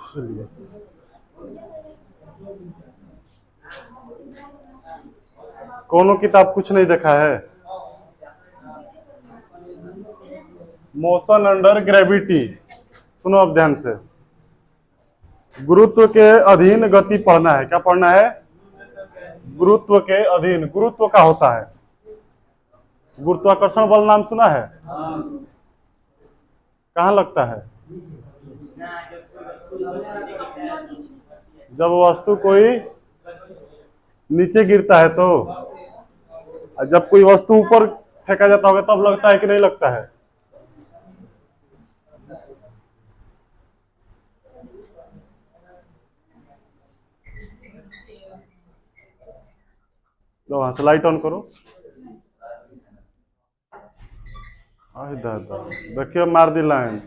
चलिए, कोनो किताब कुछ नहीं देखा है। मोशन अंडर ग्रेविटी, सुनो अब ध्यान से। गुरुत्व के अधीन गति पढ़ना है। क्या पढ़ना है? गुरुत्व के अधीन। गुरुत्व का होता है गुरुत्वाकर्षण बल, नाम सुना है? कहाँ लगता है? जब वस्तु कोई नीचे गिरता है तो, जब कोई वस्तु ऊपर फेंका जाता होगा तब लगता है कि नहीं लगता है? तो वहां से लाइट ऑन करो। देखिए मार दी लाइन।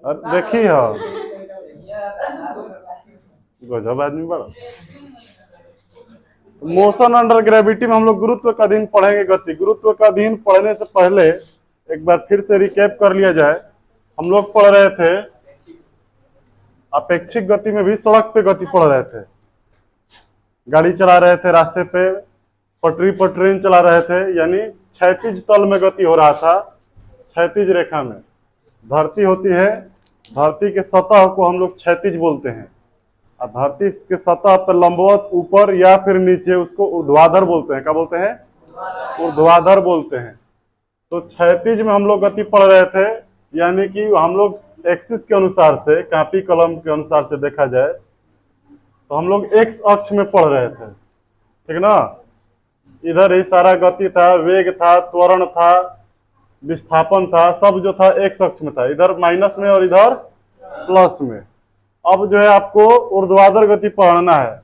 देखी हो, गजब आदमी बड़ा। मोशन अंडर ग्रेविटी में हम लोग गुरुत्व का अधीन पढ़ेंगे गति। गुरुत्व का अधीन पढ़ने से पहले एक बार फिर से रिकैप कर लिया जाए। हम लोग पढ़ रहे थे अपेक्षिक गति में भी सड़क पे गति पढ़ रहे थे। गाड़ी चला रहे थे रास्ते पे, पटरी पर ट्रेन चला रहे थे, यानी क्षैतिज तल में गति हो रहा था, क्षैतिज रेखा में। धरती होती है, धरती के सतह को हम लोग क्षैतिज बोलते हैं, और धरती के सतह पर लंबवत ऊपर या फिर नीचे उसको ऊर्ध्वाधर बोलते हैं। क्या बोलते हैं? ऊर्ध्वाधर बोलते हैं। तो क्षैतिज में हम लोग गति पढ़ रहे थे, यानी कि हम लोग एक्सिस के अनुसार से, कापी कलम के अनुसार से देखा जाए तो हम लोग एक्स अक्ष में पढ़ रहे थे, ठीक ना? इधर ही सारा गति था, वेग था, त्वरण था, विस्थापन था, सब जो था एक्स अक्ष में था, इधर माइनस में और इधर प्लस में। अब जो है आपको ऊर्ध्वाधर गति पढ़ना है।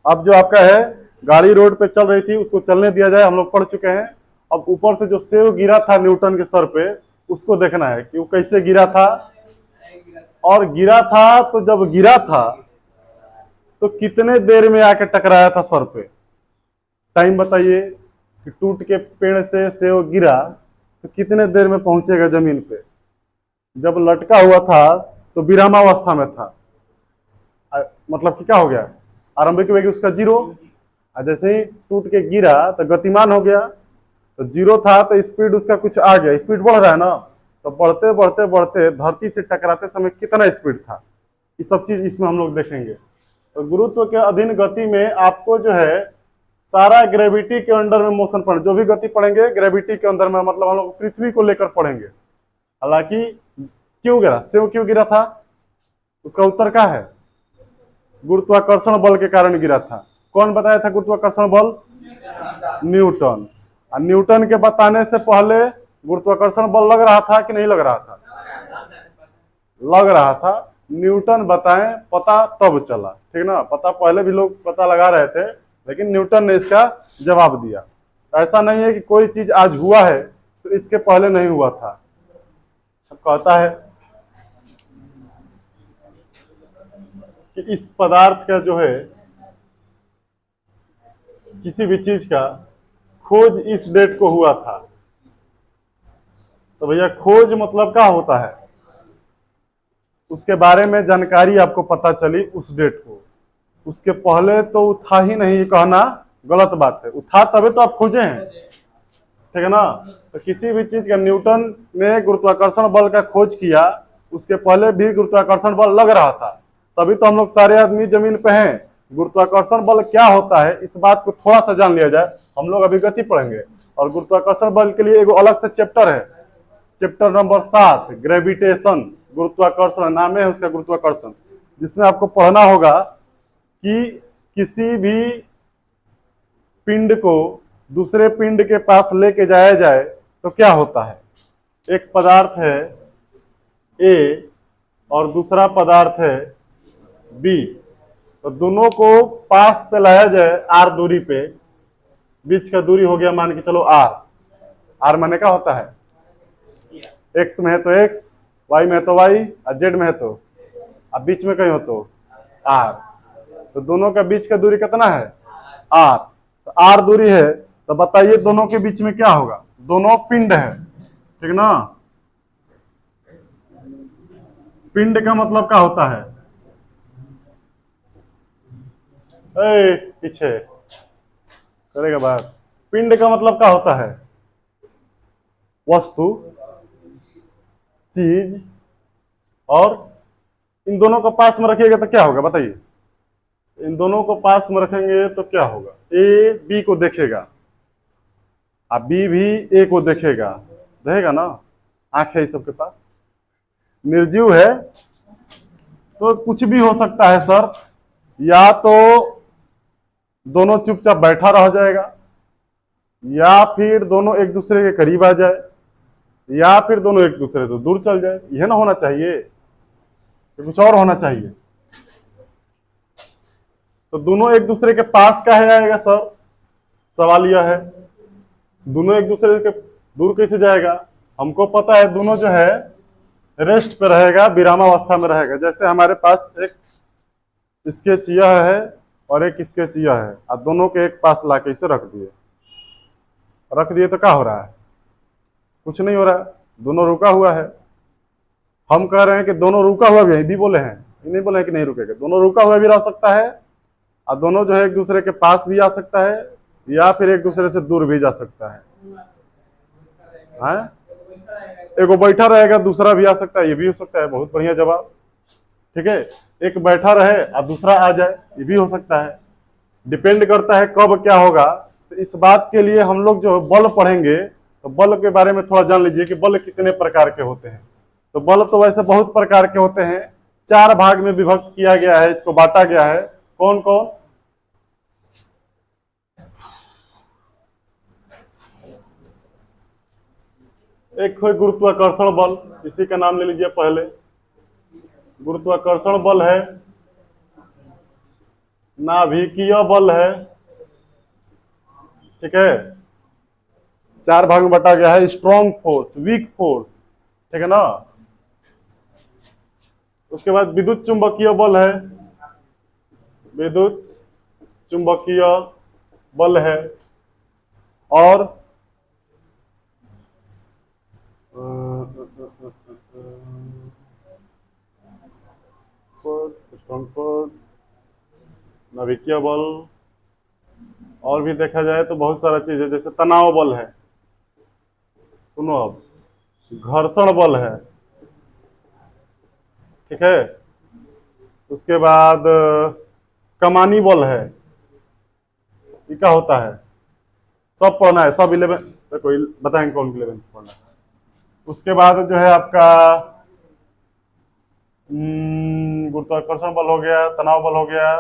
अब जो आपका है, गाड़ी रोड पे चल रही थी, उसको चलने दिया जाए, हम लोग पढ़ चुके हैं। अब ऊपर से जो सेव गिरा था न्यूटन के सर पे, उसको देखना है कि वो कैसे गिरा था। और गिरा था तो जब गिरा था तो कितने देर में आके टकराया था सर पे? टाइम बताइए कि टूट के पेड़ से सेव गिरा तो कितने देर में पहुंचेगा जमीन पे? जब लटका हुआ था तो विरामावस्था में था, मतलब कि क्या हो गया? आरंभिक वेग उसका 0, और जैसे ही टूट के गिरा तो गतिमान हो गया। तो 0 था तो स्पीड उसका कुछ आ गया, स्पीड बढ़ रहा है ना। तो बढ़ते बढ़ते बढ़ते धरती से टकराते समय कितना स्पीड था, ये सब चीज इसमें हम लोग देखेंगे। तो गुरुत्व के अधीन गति में आपको जो है सारा ग्रेविटी के अंडर में मोशन पढ़, जो भी गति पढ़ेंगे ग्रेविटी के अंदर में, मतलब हम लोग पृथ्वी को लेकर पढ़ेंगे। हालांकि क्यों गिरा, सेव क्यों गिरा था, उसका उत्तर क्या है? गुरुत्वाकर्षण बल के कारण गिरा था। कौन बताया था गुरुत्वाकर्षण बल? न्यूटन। और न्यूटन के बताने से पहले गुरुत्वाकर्षण बल लग रहा था कि नहीं लग रहा था? लग रहा था। न्यूटन बताएं, पता तब चला, ठीक ना? पता पहले भी लोग पता लगा रहे थे, लेकिन न्यूटन ने इसका जवाब दिया। ऐसा नहीं है कि कोई चीज आज हुआ है तो इसके पहले नहीं हुआ था। कहता है कि इस पदार्थ का जो है, किसी भी चीज का खोज इस डेट को हुआ था। तो भैया खोज मतलब क्या होता है? उसके बारे में जानकारी आपको पता चली उस डेट को, उसके पहले तो वो था ही नहीं, कहना गलत बात है। वो था तभी तो आप खोजे हैं, ठीक है ना? तो किसी भी चीज का न्यूटन ने गुरुत्वाकर्षण बल का खोज किया, उसके पहले भी गुरुत्वाकर्षण बल लग रहा था, तभी तो हम लोग सारे आदमी जमीन पे हैं। गुरुत्वाकर्षण बल क्या होता है, इस बात को थोड़ा सा जान लिया जाए। हम लोग अभी गति पढ़ेंगे, और गुरुत्वाकर्षण बल के लिए एक अलग से चैप्टर है, चैप्टर नंबर 7, ग्रेविटेशन, गुरुत्वाकर्षण नाम है उसका, गुरुत्वाकर्षण, जिसमें आपको पढ़ना होगा कि किसी भी पिंड को दूसरे पिंड के पास लेके जाया जाए तो क्या होता है। एक पदार्थ है ए और दूसरा पदार्थ है बी, तो दोनों को पास पे लाया जाए आर दूरी पे, बीच का दूरी हो गया मान के चलो आर। आर माने क्या होता है? एक्स में है तो एक्स, वाई में है तो वाई, और जेड में है तो, अब बीच में कहीं हो तो आर। तो दोनों का बीच का दूरी कितना है? आर। तो आर दूरी है, तो बताइए दोनों के बीच में क्या होगा? दोनों पिंड है, ठीक ना। पिंड का मतलब क्या होता है? पीछे करेगा बात। पिंड का मतलब क्या होता है? वस्तु, चीज। और इन दोनों को पास में रखिएगा तो क्या होगा बताइए? इन दोनों को पास में रखेंगे तो क्या होगा? ए बी को देखेगा और बी भी ए को देखेगा, देखेगा ना। आंख है इस सबके पास। निर्जीव है तो कुछ भी हो सकता है सर। या तो दोनों चुपचाप बैठा रह जाएगा, या फिर दोनों एक दूसरे के करीब आ जाए, या फिर दोनों एक दूसरे से दूर चल जाए। यह ना होना चाहिए, कुछ और होना चाहिए। तो दोनों एक दूसरे के पास का है आएगा सर, सवाल यह है। दोनों एक दूसरे के दूर कैसे जाएगा? हमको पता है दोनों जो है रेस्ट पे रहेगा, विरामावस्था में रहेगा। जैसे हमारे पास एक स्केच यह है और एक स्केच यह है, और दोनों के एक पास लाके इसे रख दिए तो क्या हो रहा है? कुछ नहीं हो रहा है, दोनों रुका हुआ है। हम कह रहे हैं कि दोनों रुका हुआ भी है, भी बोले हैं, नहीं बोले हैं कि नहीं रुकेगा। दोनों रुका हुआ भी रह सकता है, और दोनों जो है एक दूसरे के पास भी आ सकता है, या फिर एक दूसरे से दूर भी जा सकता है। एगो बैठा रहेगा, दूसरा भी आ सकता है, ये भी हो सकता है। बहुत बढ़िया जवाब, ठीक है। एक बैठा रहे और दूसरा आ जाए, ये भी हो सकता है। डिपेंड करता है कब क्या होगा। तो इस बात के लिए हम लोग जो बल पढ़ेंगे, तो बल के बारे में थोड़ा जान लीजिए कि बल कितने प्रकार के होते हैं। तो बल तो वैसे बहुत प्रकार के होते हैं, 4 भाग में विभक्त किया गया है, इसको बांटा गया है। कौन कौन? एक है गुरुत्वाकर्षण बल, इसी का नाम ले लीजिए पहले। गुरुत्वाकर्षण बल है। नाभिकीय बल है, ठीक है। 4 भाग में बांटा गया है। स्ट्रॉन्ग फोर्स, वीक फोर्स, ठीक है ना। उसके बाद विद्युत चुंबकीय बल है, विद्युत चुंबकीय बल है। और स्ट्रॉन्ग फोर्स, नाभिकीय बल। और भी देखा जाए तो बहुत सारा चीज है, जैसे तनाव बल है। सुनो अब, घर्षण बल है, ठीक है। उसके बाद कमानी बल है। ये क्या होता है? सब पढ़ना है, सब 11 तो कोई बताएंगे कौन 11 पढ़ना है। उसके बाद जो है आपका गुरुत्वाकर्षण बल हो गया, तनाव बल हो गया,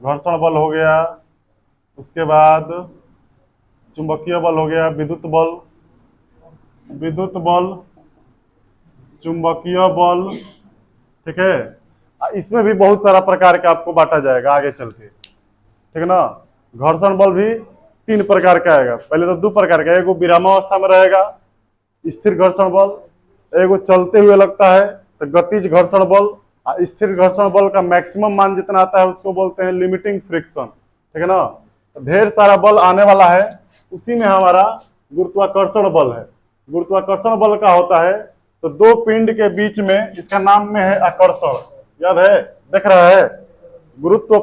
घर्षण बल हो गया। उसके बाद चुंबकीय बल हो गया, विद्युत बल, चुंबकीय बल, ठीक है। इसमें भी बहुत सारा प्रकार का आपको बांटा जाएगा आगे चल के, ठीक है ना। घर्षण बल भी 3 प्रकार का आएगा। पहले तो 2 प्रकार का, एगो विरामावस्था में रहेगा, स्थिर घर्षण बल। एगो चलते हुए लगता है तो गतिज घर्षण बल। स्थिर घर्षण बल का मैक्सिमम मान जितना आता है उसको बोलते हैं लिमिटिंग फ्रिक्शन, ठीक है ना। तो ढेर सारा बल आने वाला है, उसी में हमारा गुरुत्वाकर्षण बल है। गुरुत्वाकर्षण बल का होता है तो 2 पिंड के बीच में, इसका नाम में है आकर्षण, याद है, देख रहा है। गुरुत्व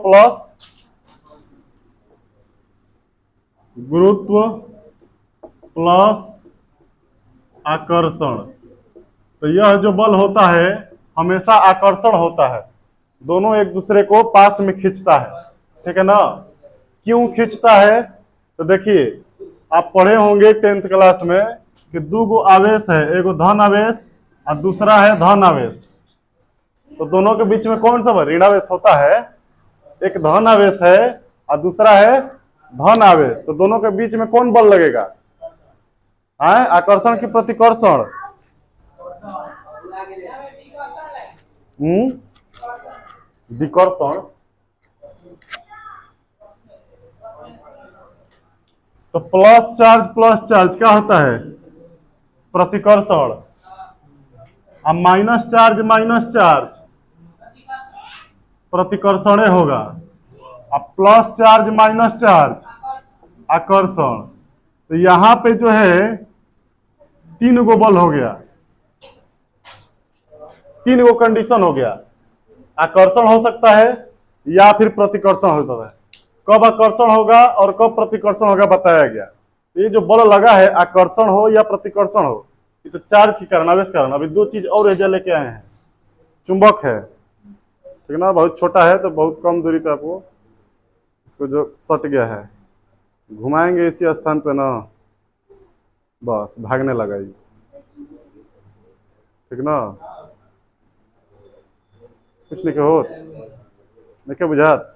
प्लस आकर्षण। तो यह जो बल होता है हमेशा आकर्षण होता है, दोनों एक दूसरे को पास में खींचता है, ठीक है ना। क्यों खींचता है? तो देखिए, आप पढ़े होंगे 10th क्लास में कि 2 गो आवेश है, एगो धन आवेश और दूसरा है धन आवेश। तो दोनों के बीच में कौन सा बल? ऋणावेश होता है। एक धन आवेश है और दूसरा है धन आवेश। तो दोनों के बीच में कौन बल लगेगा? आकर्षण की प्रतिकर्षण। विकर्षण। तो प्लस चार्ज क्या होता है? प्रतिकर्षण। अब माइनस चार्ज प्रतिकर्षण होगा। अब प्लस चार्ज माइनस चार्ज आकर्षण। तो यहां पे जो है 3 गो बल हो गया, 3 गो कंडीशन हो गया। आकर्षण हो सकता है या फिर प्रतिकर्षण होता है। कब आकर्षण होगा और कब प्रतिकर्षण होगा बताया गया। ये जो बल लगा है आकर्षण हो या प्रतिकर्षण हो, ये तो चार्ज के कारण, आवेश कारण। अभी 2 चीज और एजा लेके आए हैं। चुंबक है, ठीक ना, बहुत छोटा है तो बहुत कम दूरी पे आपको इसको जो सट गया है घुमाएंगे इसी स्थान पे ना, बस भागने लगा ये, ठीक ना। कुछ नहीं हो देखे बुझात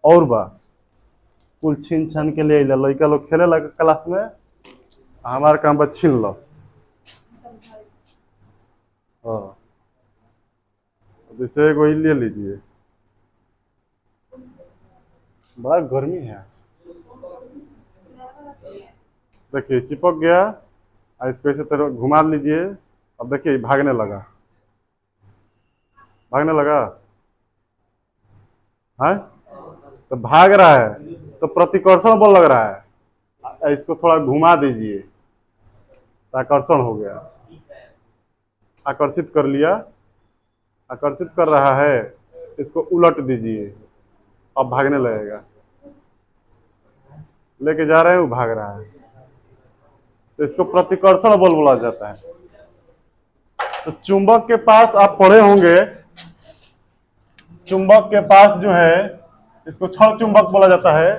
और बा कुल छीन छान के ले लड़का लोग खेले लगे क्लास में, हमारे काम पर छीन लो। हाँ, जैसे वही ले लीजिए। बड़ा गर्मी है आज, देखिए चिपक गया। इसको ऐसे तरह घुमा लीजिए। अब देखिए भागने लगा, भागने लगा है, तो भाग रहा है तो प्रतिकर्षण बल लग रहा है। इसको थोड़ा घुमा दीजिए तो आकर्षण हो गया, आकर्षित कर लिया, आकर्षित कर रहा है। इसको उलट दीजिए, अब भागने लगेगा। लेके जा रहे हैं वो भाग रहा है, तो इसको प्रतिकर्षण बल बोला जाता है। तो चुंबक के पास आप पढ़े होंगे, चुंबक के पास जो है इसको क्षण चुंबक बोला जाता है।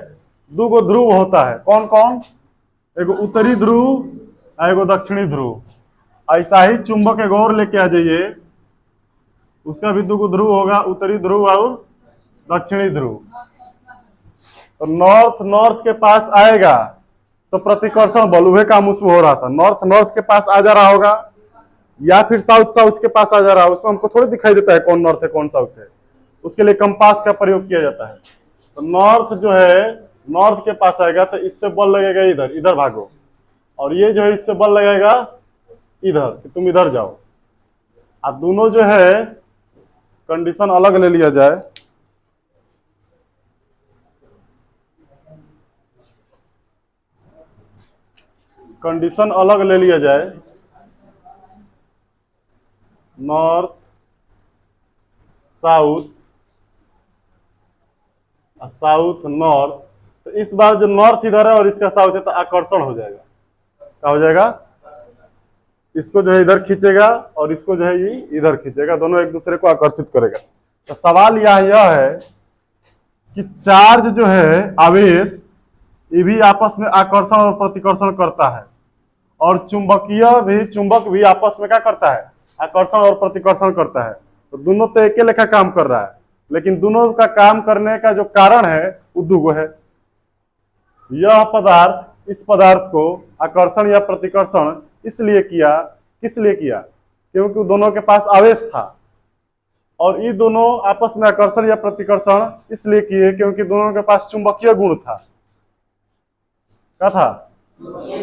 2 गो ध्रुव होता है, कौन कौन, एगो उत्तरी ध्रुव एगो दक्षिणी ध्रुव। ऐसा ही चुंबक एक और लेके आ जाइए, उसका भी 2 गो ध्रुव होगा, उत्तरी ध्रुव और दक्षिणी ध्रुव। तो नॉर्थ नॉर्थ के पास आएगा तो प्रतिकर्षण बल वह काम उसमें हो रहा था। नॉर्थ नॉर्थ के पास आ जा रहा होगा या फिर साउथ साउथ के पास आ जा रहा है, उसमें हमको थोड़ी दिखाई देता है कौन नॉर्थ है कौन साउथ है। उसके लिए कंपास का प्रयोग किया जाता है। तो नॉर्थ जो है नॉर्थ के पास आएगा तो इस पे बल लगेगा इधर, इधर भागो। और ये जो है इस पे बल लगेगा इधर कि तुम इधर जाओ। अब दोनों जो है कंडीशन अलग ले लिया जाए, कंडीशन अलग ले लिया जाए, नॉर्थ साउथ साउथ नॉर्थ। तो इस बार जो नॉर्थ इधर है और इसका साउथ है तो आकर्षण हो जाएगा। क्या हो जाएगा, इसको जो है इधर खींचेगा और इसको जो है ये इधर खींचेगा, दोनों एक दूसरे को आकर्षित करेगा। तो सवाल यह है कि चार्ज जो है आवेश, ये भी आपस में आकर्षण और प्रतिकर्षण करता है। और चुंबक भी आपस में क्या करता है, आकर्षण और प्रतिकर्षण करता है। तो दोनों तो एक लेखा काम कर रहा है, लेकिन दोनों का काम करने का जो कारण है वो 2 गो है। यह पदार्थ इस पदार्थ को आकर्षण या प्रतिकर्षण इसलिए किया, किस लिए किया, क्योंकि दोनों के पास आवेश था। और ये दोनों आपस में आकर्षण या प्रतिकर्षण इसलिए किए क्योंकि दोनों के पास चुंबकीय गुण था। क्या था,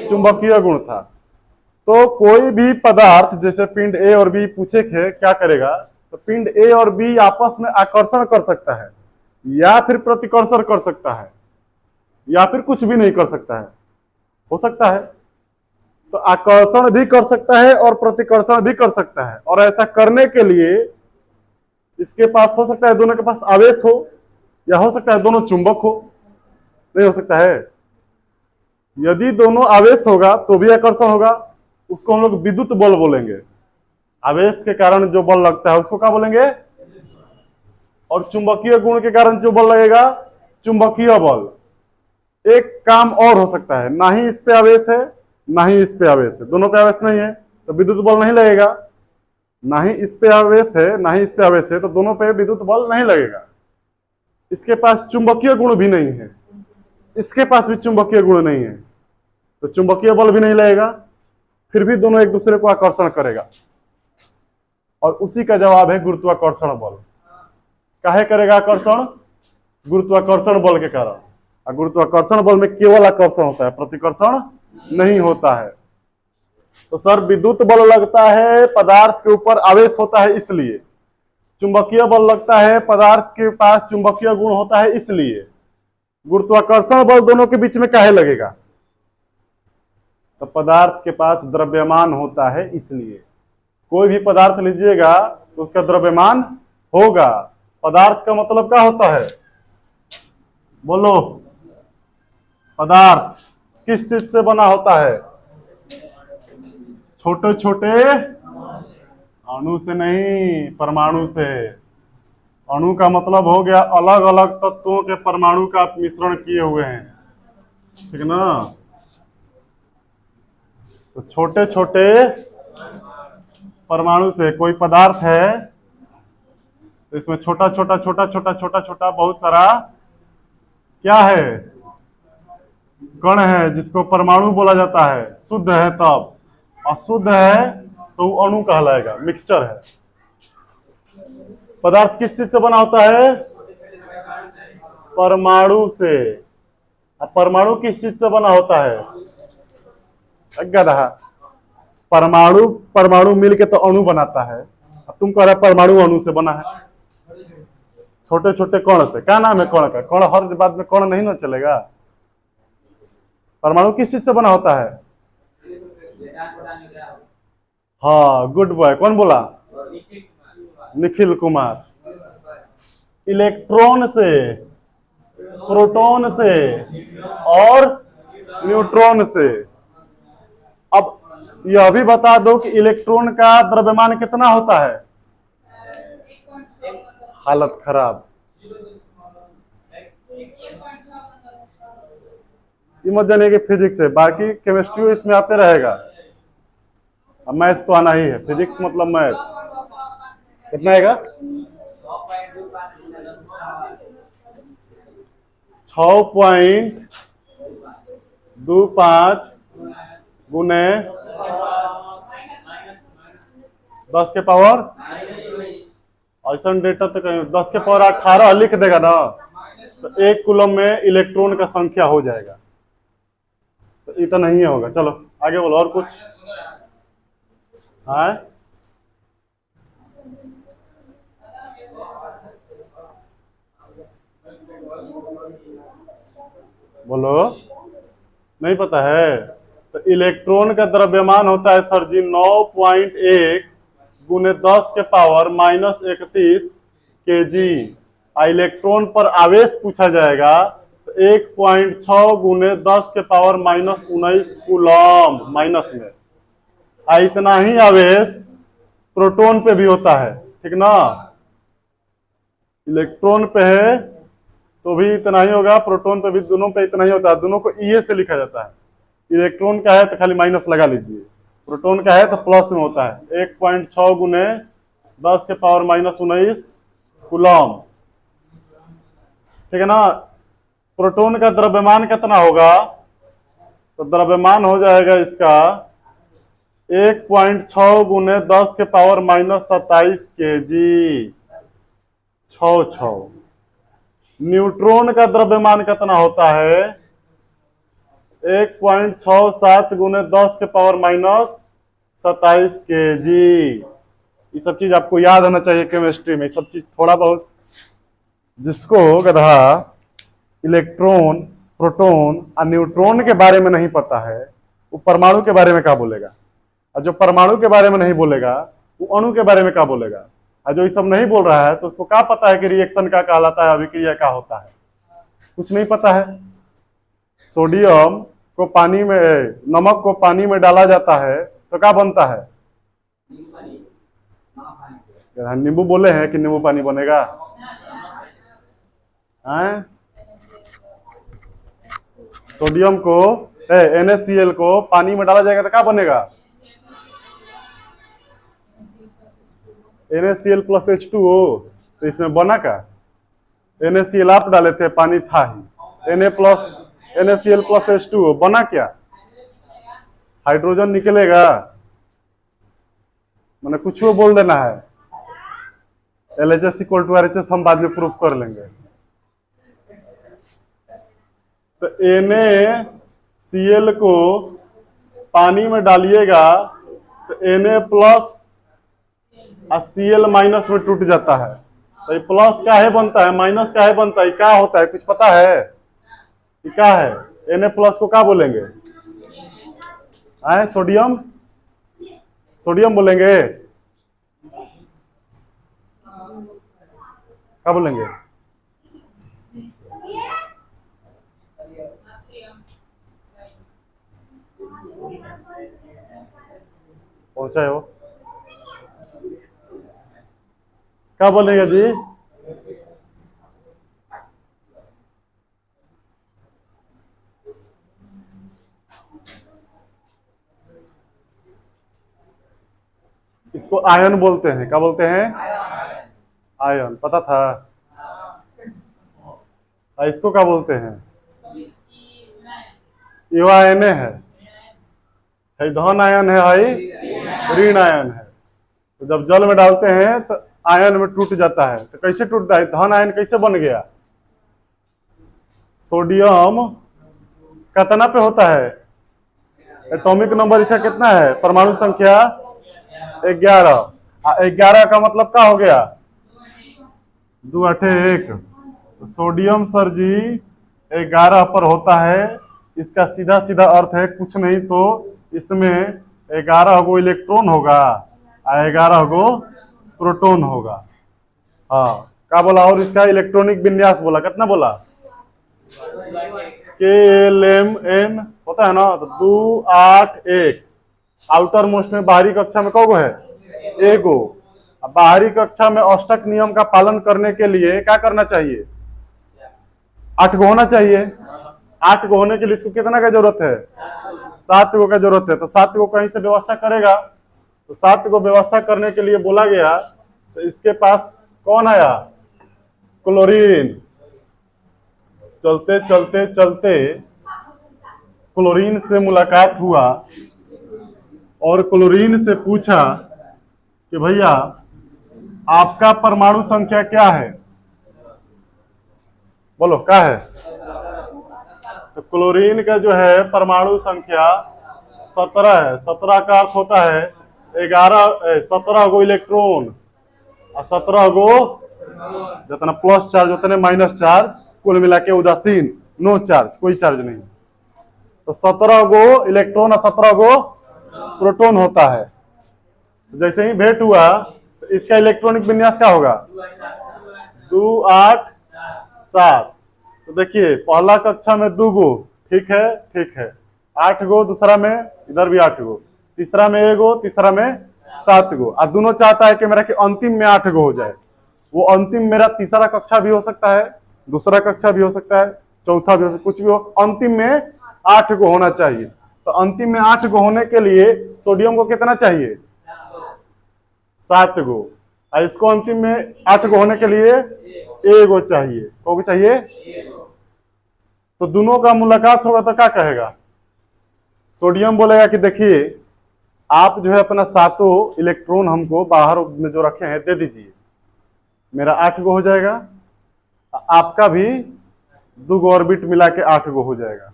चुंबकीय गुण था। तो कोई भी पदार्थ जैसे पिंड ए और बी पूछे थे क्या करेगा, तो पिंड ए और बी आपस में आकर्षण कर सकता है या फिर प्रतिकर्षण कर सकता है या फिर कुछ भी नहीं कर सकता है, हो सकता है। तो आकर्षण भी कर सकता है और प्रतिकर्षण भी कर सकता है। और ऐसा करने के लिए इसके पास हो सकता है दोनों के पास आवेश हो, या हो सकता है दोनों चुंबक हो। नहीं हो सकता है, यदि दोनों आवेश होगा तो भी आकर्षण होगा, उसको हम लोग विद्युत बल बोलेंगे। आवेश के कारण जो बल लगता है उसको क्या बोलेंगे, और चुंबकीय गुण के कारण जो बल लगेगा चुंबकीय बल। एक काम और हो सकता है, ना ही इस पे आवेश है ना ही इस पे आवेश है, दोनों पे आवेश नहीं है तो विद्युत बल नहीं लगेगा। ना ही इस पे आवेश है ना ही इस पे आवेश है तो दोनों पे विद्युत बल नहीं लगेगा। इसके पास चुंबकीय गुण भी नहीं है, इसके पास भी चुंबकीय गुण नहीं है तो चुंबकीय बल भी नहीं लगेगा, फिर भी दोनों एक दूसरे को आकर्षण करेगा। और उसी का जवाब है गुरुत्वाकर्षण बल। काहे करेगा आकर्षण, गुरुत्वाकर्षण बल के कारण। और गुरुत्वाकर्षण बल में केवल आकर्षण होता है, प्रतिकर्षण नहीं होता है। तो सर विद्युत बल लगता है पदार्थ के ऊपर आवेश होता है इसलिए, चुंबकीय बल लगता है पदार्थ के पास चुंबकीय गुण होता है इसलिए, गुरुत्वाकर्षण बल दोनों के बीच में काहे लगेगा, तो पदार्थ के पास द्रव्यमान होता है, इसलिए कोई भी पदार्थ लीजिएगा तो उसका द्रव्यमान होगा। पदार्थ का मतलब क्या होता है, बोलो। पदार्थ किस चीज से बना होता है? छोटे छोटे अणु से नहीं, परमाणु से। अणु का मतलब हो गया अलग अलग तत्वों के परमाणु का आप मिश्रण किए हुए हैं, ठीक ना। तो छोटे छोटे परमाणु से कोई पदार्थ है तो इसमें छोटा छोटा छोटा छोटा छोटा छोटा बहुत सारा क्या है, कण है, जिसको परमाणु बोला जाता है। शुद्ध है तब, अशुद्ध है तो वो अणु कहलाएगा, मिक्सचर है। पदार्थ किस चीज से बना होता है? परमाणु से। अब परमाणु किस चीज से बना होता है? गधा। परमाणु परमाणु मिलके तो अणु बनाता है, अब तुम कह रहे परमाणु अणु से बना है। छोटे छोटे कण से, क्या नाम है कण का? कण हर बात में कण नहीं ना चलेगा। परमाणु किस चीज से बना होता है? हाँ, गुड बॉय। कौन बोला? निखिल कुमार। इलेक्ट्रॉन से, प्रोटॉन से और न्यूट्रॉन से। अब यह भी बता दो कि इलेक्ट्रॉन का द्रव्यमान कितना होता है? हालत खराब। ये मत जानिए कि फिजिक्स है, बाकी केमिस्ट्री इसमें आते रहेगा। अब मैथ्स तो आना ही है, फिजिक्स मतलब मैथ। कितना आएगा? 6.25 गुने 10 के पावर, ऐसा डेटा तो कहीं 10 के पावर 18 लिख देगा ना, तो 1 कूलम में इलेक्ट्रॉन का संख्या हो जाएगा। तो इतना नहीं होगा। चलो आगे बोलो, और कुछ? हाँ, बोलो। नहीं पता है? तो इलेक्ट्रॉन का द्रव्यमान होता है सर जी 9.1 गुने 10 के पावर -31 kg। इलेक्ट्रॉन पर आवेश पूछा जाएगा तो 1.6 गुने 10 के पावर -19 कूलम माइनस में। इतना ही आवेश प्रोटॉन पे भी होता है, ठीक ना। इलेक्ट्रॉन पे है तो भी इतना ही होगा, प्रोटॉन पे भी, दोनों पे इतना ही होता है। दोनों को ई से लिखा जाता है। इलेक्ट्रॉन का है तो खाली माइनस लगा लीजिए, प्रोटॉन का है तो प्लस में होता है। 1.6 गुने 10 के पावर -19 कूलम, ठीक है ना। प्रोटॉन का द्रव्यमान कितना होगा? तो द्रव्यमान हो जाएगा इसका 1.6 गुने 10 के पावर -27 kg। 6 न्यूट्रॉन का द्रव्यमान कितना होता है? 1.67 गुने 10 के पावर -27 kg। ये सब चीज आपको याद होना चाहिए केमिस्ट्री में, सब चीज थोड़ा बहुत। जिसको गधा इलेक्ट्रॉन, प्रोटॉन और न्यूट्रॉन के बारे में नहीं पता है, वो परमाणु के बारे में क्या बोलेगा? और जो परमाणु के बारे में नहीं बोलेगा वो अणु के बारे में क्या बोलेगा? और जो ये सब नहीं बोल रहा है तो उसको क्या पता है कि रिएक्शन क्या कहलाता है, अभिक्रिया क्या होता है? कुछ नहीं पता है। सोडियम को पानी में, नमक को पानी में डाला जाता है तो क्या बनता है? नींबू बोले हैं कि नींबू पानी बनेगा? सोडियम को, NaCl को पानी में डाला जाएगा तो क्या बनेगा? NaCl + H2O। तो इसमें बना क्या? NaCl आप डाले थे, पानी था ही। NaCl + H2O बना क्या? हाइड्रोजन निकलेगा। मैंने कुछ वो बोल देना है। LHS = RHS हम बाद में प्रूफ कर लेंगे। तो NaCl को पानी में डालिएगा तो Na प्लस और Cl माइनस में टूट जाता है। तो ये प्लस काहे बनता है, माइनस काहे बनता है, क्या होता है? कुछ पता है? क्या है? Na+ को क्या बोलेंगे? आए सोडियम, सोडियम बोलेंगे, क्या बोलेंगे? पहुंचाए हो, क्या बोलेंगे जी? इसको आयन बोलते हैं, क्या बोलते हैं? आयन, पता था? इसको क्या बोलते हैं? यो आयन है धन आयन है ऋण आयन है। तो जब जल में डालते हैं तो आयन में टूट जाता है। तो कैसे टूटता है? धन आयन कैसे बन गया? सोडियम कितना पे होता है? एटॉमिक नंबर इसका कितना है? परमाणु संख्या 11। 11 का मतलब क्या हो गया? 2 8 1। तो सोडियम सर जी 11 पर होता है। इसका सीधा सीधा अर्थ है कुछ नहीं तो इसमें 11 गो इलेक्ट्रॉन होगा और 11 गो प्रोटॉन होगा। हाँ, क्या बोला? और इसका इलेक्ट्रॉनिक विन्यास बोला, कितना बोला? KLMN होता है ना, तो 2 8 1। आउटर मोस्ट में बाहरी कक्षा में कौन है? एगो। बाहरी कक्षा में अष्टक नियम का पालन करने के लिए क्या करना चाहिए? 8 गो होना चाहिए। 8 गो होने के लिए इसको कितना का जरूरत है? 7 गो का जरूरत है। तो 7 गो कहीं से व्यवस्था करेगा, तो 7 गो व्यवस्था करने के लिए बोला गया। तो इसके पास कौन आया? क्लोरीन। चलते चलते चलते क्लोरीन से मुलाकात हुआ और क्लोरीन से पूछा कि भैया आपका परमाणु संख्या क्या है? बोलो क्या है? तो क्लोरीन का जो है परमाणु संख्या 17 है। 17 का अर्थ होता है 17 गो इलेक्ट्रॉन और 17 गो जितना प्लस चार्ज उतने माइनस चार्ज, कुल मिला के उदासीन, नो चार्ज, कोई चार्ज नहीं। तो 17 गो इलेक्ट्रॉन और 17 गो प्रोटॉन होता है। जैसे ही भेंट हुआ तो इसका इलेक्ट्रॉनिक विन्यास क्या होगा? 2 8 7। तो देखिए पहला कक्षा में 2 गो, ठीक है, ठीक है। 8 गो, दूसरा में इधर भी 8 गो, तीसरा में 1 गो, तीसरा में 7 गो। और दोनों चाहता है कि मेरा कि अंतिम में 8 गो हो जाए। वो अंतिम मेरा तीसरा कक्षा भी हो सकता है, दूसरा कक्षा भी हो सकता है, चौथा भी हो सकता है, कुछ भी हो, अंतिम में 8 गो होना चाहिए। तो अंतिम में 8 गो होने के लिए सोडियम को कितना चाहिए? 7 गो। और इसको अंतिम में 8 गो होने के लिए 1 गो चाहिए। को चाहिए? तो दोनों का मुलाकात होगा तो क्या कहेगा? सोडियम बोलेगा कि देखिए आप जो है अपना 7 इलेक्ट्रॉन हमको बाहर में जो रखे हैं दे दीजिए, मेरा 8 गो हो जाएगा, आपका भी 2 गो ऑर्बिट मिला के 8 गो हो जाएगा।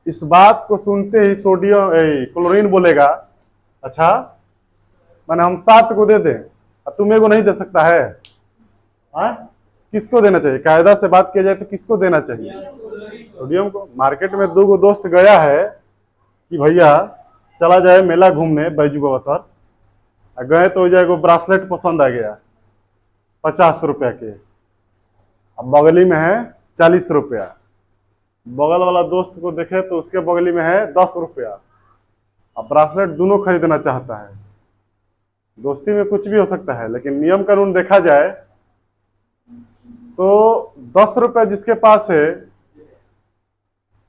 इस बात को सुनते ही सोडियम क्लोरीन बोलेगा अच्छा मैंने हम 7 को दे दें, तुम 1 गो नहीं दे सकता है? किसको देना चाहिए? कायदा से बात किया जाए तो किसको देना चाहिए? सोडियम को। मार्केट में 2 गो दोस्त गया है कि भैया चला जाए मेला घूमने बैजू बाबा तर, गए तो जाए ब्रासलेट पसंद आ गया 50 रुपया के, अब बगली में है 40 रुपया। बगल वाला दोस्त को देखे तो उसके बगली में है 10 रुपया। अब ब्रासलेट दोनों खरीदना चाहता है। दोस्ती में कुछ भी हो सकता है, लेकिन नियम कानून देखा जाए तो 10 रुपया जिसके पास है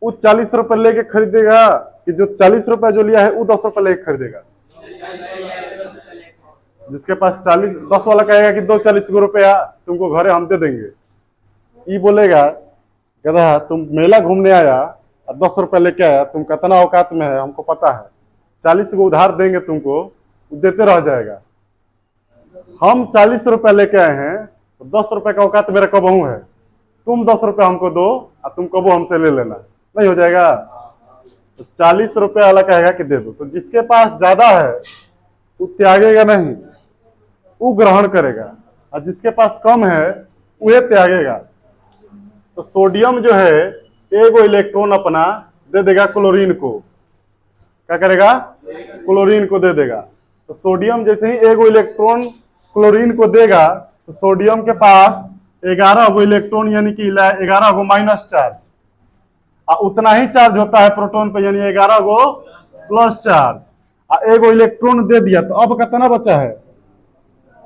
वो 40 रुपये लेके खरीदेगा कि जो 40 रुपया जो लिया है वो 10 रुपये लेके खरीदेगा? जिसके पास 40, 10 वाला कहेगा कि दो 40 रुपया तुमको घरे हम दे देंगे। ये बोलेगा कहता तुम मेला घूमने आया और 10 रुपया लेके आया, तुम कितना औकात में है हमको पता है, 40 को उधार देंगे तुमको, देते रह जाएगा। हम 40 रुपया लेके आए हैं तो 10 रुपये का औकात मेरा कबहू है, तुम 10 रुपया हमको दो और तुम कबो हमसे ले लेना, नहीं हो जाएगा? तो 40 रुपया वाला कहेगा कि दे दो। तो जिसके पास ज्यादा है वो त्यागेगा नहीं, वो ग्रहण करेगा, और जिसके पास कम है वह त्यागेगा। तो सोडियम जो है 1 गो इलेक्ट्रॉन अपना दे देगा क्लोरीन को, क्या करेगा, क्लोरीन को दे देगा। तो सोडियम जैसे ही एगो इलेक्ट्रॉन क्लोरीन को देगा तो सोडियम के पास 11 गो इलेक्ट्रॉन यानी कि 11 गो माइनस चार्ज, उतना ही चार्ज होता है प्रोटॉन पे यानी 11 गो प्लस चार्ज। एगो इलेक्ट्रॉन दे दिया तो अब कितना बचा है,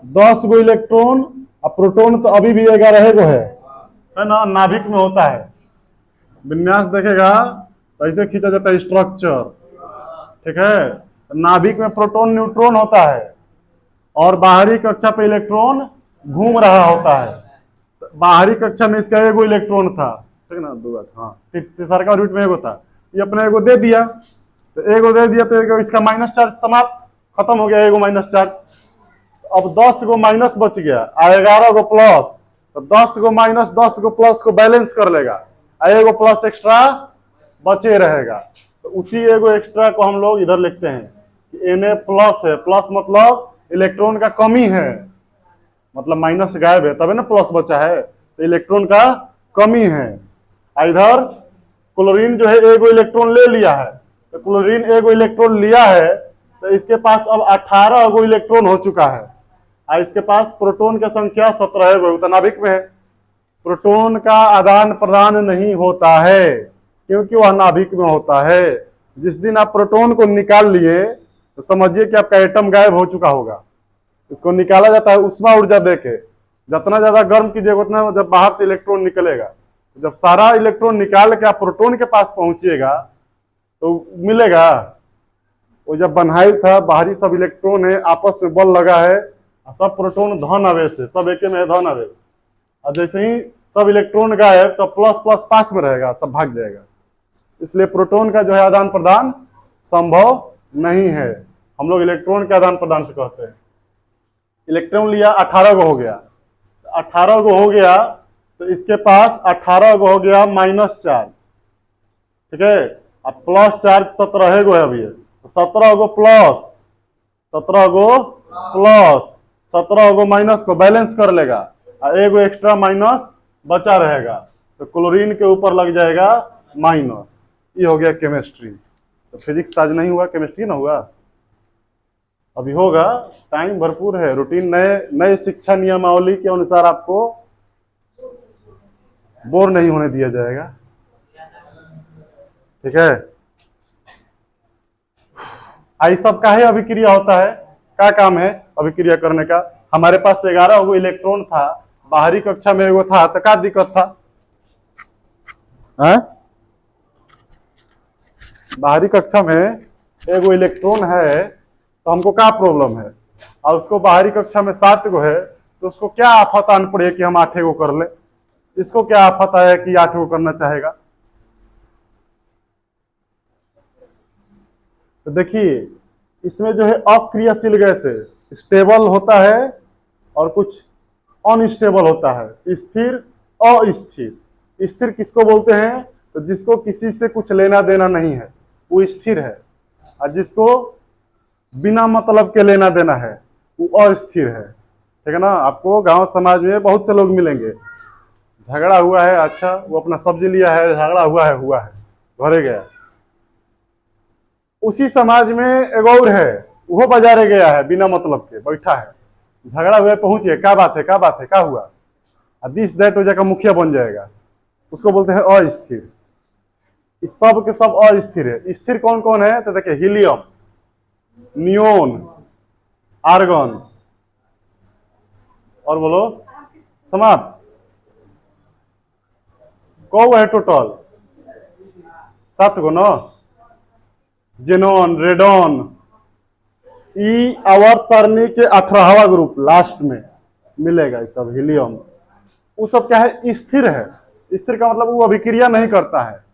10 गो इलेक्ट्रॉन। और प्रोटॉन तो अभी भी 11 गो है ना, नाभिक में होता है। विन्यास देखेगा तो ऐसे खींचा जाता है स्ट्रक्चर, ठीक है। नाभिक में प्रोटॉन न्यूट्रॉन होता है और बाहरी कक्षा पे इलेक्ट्रॉन घूम रहा होता है। तो बाहरी कक्षा में इसका एगो इलेक्ट्रॉन था, ठीक ना, दो, हाँ, तीसरा का ऑर्बिट में एगो था, ये अपने एगो दे दिया, तो एगो दे दिया तो एगो इसका माइनस चार्ज समाप्त, खत्म हो गया एगो माइनस चार्ज। तो अब 10 गो माइनस बच गया और 11 गो प्लस, तो 10 गो माइनस 10 गो प्लस को बैलेंस कर लेगा, एगो प्लस एक्स्ट्रा बचे रहेगा। तो उसी एगो एक्स्ट्रा को हम लोग इधर लिखते हैं कि Na प्लस है, प्लस मतलब इलेक्ट्रॉन का कमी है, मतलब माइनस गायब है तभी ना प्लस बचा है, तो इलेक्ट्रॉन का कमी है। इधर क्लोरीन जो है एगो इलेक्ट्रॉन ले लिया है, तो क्लोरीन एगो इलेक्ट्रॉन लिया है तो इसके पास अब 18 गो इलेक्ट्रॉन हो चुका है और इसके पास प्रोटॉन की संख्या 17 गो, तो नाभिक में है। प्रोटॉन का आदान प्रदान नहीं होता है क्योंकि वह नाभिक में होता है। जिस दिन आप प्रोटॉन को निकाल लिए तो समझिए कि आपका एटम गायब हो चुका होगा। इसको निकाला जाता है उष्मा ऊर्जा देके, जितना ज्यादा गर्म कीजिएगा उतना जब बाहर से इलेक्ट्रॉन निकलेगा। जब सारा इलेक्ट्रॉन निकाल के आप प्रोटॉन के पास पहुंचिएगा तो मिलेगा, वो जब बन्हाइल था बाहरी सब इलेक्ट्रॉन है आपस में बल लगा है, सब प्रोटॉन धन आवेश है, सब एके में है धन आवेश। और जैसे ही सब इलेक्ट्रॉन गायब तो प्लस प्लस पास में रहेगा, सब भाग जाएगा। इसलिए प्रोटॉन का जो है आदान प्रदान संभव नहीं है। हम लोग इलेक्ट्रॉन के आदान प्रदान से कहते हैं। इलेक्ट्रॉन लिया 18 गो हो गया, 18 गो हो गया तो इसके पास 18 गो हो गया माइनस चार्ज, ठीक है। अब प्लस चार्ज 17 गो है अभी, तो 17 गो प्लस 17 गो प्लस 17 गो माइनस को बैलेंस कर लेगा और एगो एक्स्ट्रा माइनस बचा रहेगा, तो क्लोरीन के ऊपर लग जाएगा माइनस। ये हो गया केमिस्ट्री। तो फिजिक्स ताज नहीं हुआ, केमिस्ट्री ना हुआ, अभी होगा, टाइम भरपूर है। रूटीन नए नए शिक्षा नियमावली के अनुसार आपको बोर नहीं होने दिया जाएगा, ठीक है। आई सब का है अभिक्रिया होता है, क्या काम है अभिक्रिया करने का। हमारे पास 11 गो इलेक्ट्रॉन था, बाहरी कक्षा में एगो था, तो क्या दिक्कत था, है? बाहरी कक्षा में एगो इलेक्ट्रॉन है तो हमको क्या प्रॉब्लम है, और उसको बाहरी कक्षा में 7 गो है तो उसको क्या आफत आन पड़े कि हम 8 गो कर ले, इसको क्या आफत आया कि 8 गो करना चाहेगा। तो देखिए इसमें जो है अक्रियाशील गैस है, स्टेबल होता है और कुछ अनस्टेबल होता है, स्थिर अस्थिर। स्थिर किसको बोलते हैं, तो जिसको किसी से कुछ लेना देना नहीं है वो स्थिर है, और जिसको बिना मतलब के लेना देना है वो अस्थिर है, ठीक है ना। आपको गांव समाज में बहुत से लोग मिलेंगे, झगड़ा हुआ है, अच्छा वो अपना सब्जी लिया है, झगड़ा हुआ है घरे गया, उसी समाज में एक और है वो बाजारे गया है बिना मतलब के बैठा है, झगड़ा हुआ पहुंचे, क्या बात है क्या हुआ, दिस दैट हो जाकर मुखिया बन जाएगा, उसको बोलते हैं अस्थिर। इस सब के सब अस्थिर है। स्थिर कौन कौन है, तो देखिए हीलियम, नियोन, आर्गन, और बोलो समाप्त, कौ है टोटल 7 गो ना, जेनॉन, रेडॉन। ई आवर्त सारणी के 18वां ग्रुप लास्ट में मिलेगा, ये सब हीलियम। वो सब क्या है, स्थिर है। स्थिर का मतलब वो अभिक्रिया नहीं करता है,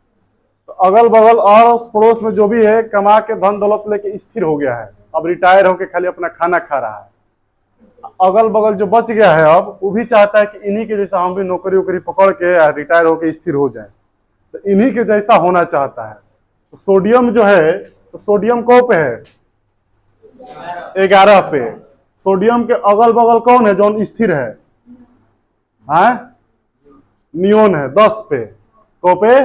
तो अगल बगल और पड़ोस में जो भी है कमा के धन दौलत लेके स्थिर हो गया है, अब रिटायर होके खाली अपना खाना खा रहा है। अगल बगल जो बच गया है अब वो भी चाहता है कि इन्हीं के जैसा हम भी नौकरी वोकरी पकड़ के रिटायर होके स्थिर हो जाए, तो इन्हीं के जैसा होना चाहता है। तो सोडियम जो है, तो सोडियम कौ पे है, 11 पे। सोडियम के अगल बगल कौन है जो स्थिर है, नियोन है 10 पे, कौ पे,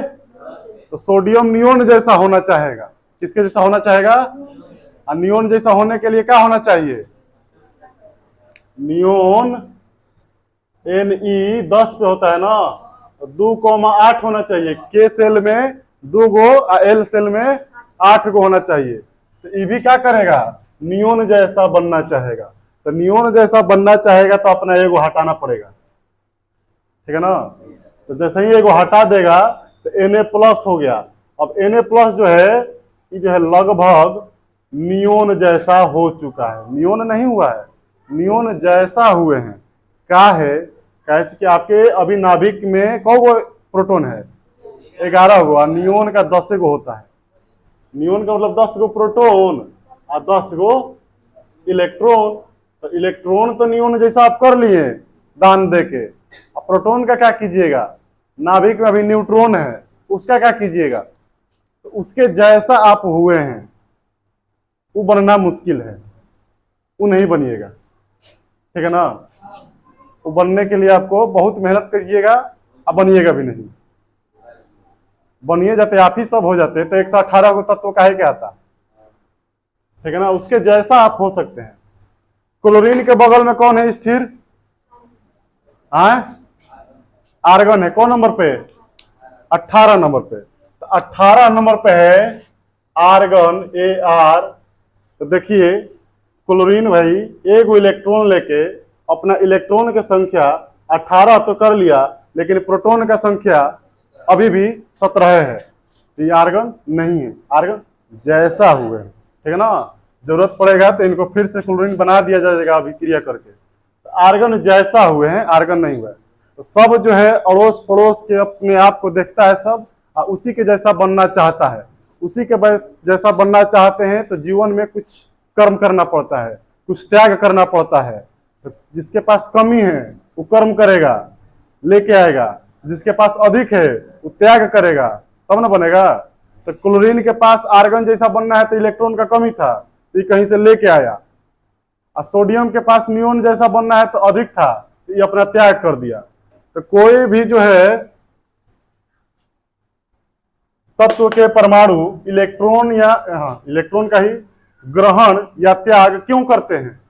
तो सोडियम नियोन जैसा होना चाहेगा, किसके जैसा होना चाहेगा? और नियोन जैसा होने के लिए क्या होना चाहिए? नियोन Ne 10 पे होता है ना, 2,8 होना चाहिए। के सेल में 2 गो, एल सेल में 8 गो होना चाहिए। तो ये भी क्या करेगा? नियोन जैसा बनना चाहेगा। तो नियोन जैसा बनना चाहेगा तो अपना एगो हटाना पड़ेगा, ठीक है ना। तो जैसे ही एगो हटा देगा तो Na+ हो गया। अब Na+ जो है ये जो है लगभग नियोन जैसा हो चुका है। नियोन नहीं हुआ है, नियोन जैसा हुए हैं। क्या है? कैसे कि आपके अभी नाभिक में कौ गो प्रोटॉन है? 11 गो। और नियोन का 10 गो होता है। नियोन का मतलब 10 गो प्रोटॉन और 10 गो इलेक्ट्रॉन। तो इलेक्ट्रॉन तो नियोन जैसा आप कर लिए दान दे के। अब प्रोटॉन का क्या कीजिएगा? नाभिक में अभी न्यूट्रॉन है, उसका क्या कीजिएगा? तो उसके जैसा आप हुए हैं, वो बनना मुश्किल है, वो नहीं बनिएगा, ठीक है ना। वो बनने के लिए आपको बहुत मेहनत करिएगा, अब बनिएगा भी नहीं। बनिए जाते आप ही सब हो जाते तो 118 को तत्व काहे के आता, ठीक है ना। उसके जैसा आप हो सकते हैं। क्लोरीन के बगल में कौन है स्थिर? आर्गन है। कौन नंबर पे? 18 नंबर पे। तो 18 नंबर पे है आर्गन, Ar। तो देखिए क्लोरीन भाई एक इलेक्ट्रॉन लेके अपना इलेक्ट्रॉन की संख्या 18 तो कर लिया, लेकिन प्रोटॉन का संख्या अभी भी 17 है। तो ये आर्गन नहीं है, आर्गन जैसा हुए हैं, ठीक है ना। जरूरत पड़ेगा तो इनको फिर से क्लोरीन बना दिया जाएगा अभिक्रिया करके। तो आर्गन जैसा हुए हैं, आर्गन नहीं हुआ है। तो सब जो है अड़ोस पड़ोस के अपने आप को देखता है सब, और उसी के जैसा बनना चाहता है। उसी के जैसा बनना चाहते हैं तो जीवन में कुछ कर्म करना पड़ता है, कुछ त्याग करना पड़ता है। तो जिसके पास कमी है वो कर्म करेगा, लेके आएगा। जिसके पास अधिक है वो त्याग करेगा, तब ना बनेगा। तो क्लोरीन के पास आर्गन जैसा बनना है तो इलेक्ट्रॉन का कमी था, तो ये कहीं से लेके आया। और सोडियम के पास नियोन जैसा बनना है तो अधिक था, तो ये अपना त्याग कर दिया। तो कोई भी जो है तत्व के परमाणु इलेक्ट्रॉन या इलेक्ट्रॉन का ही ग्रहण या त्याग क्यों करते हैं?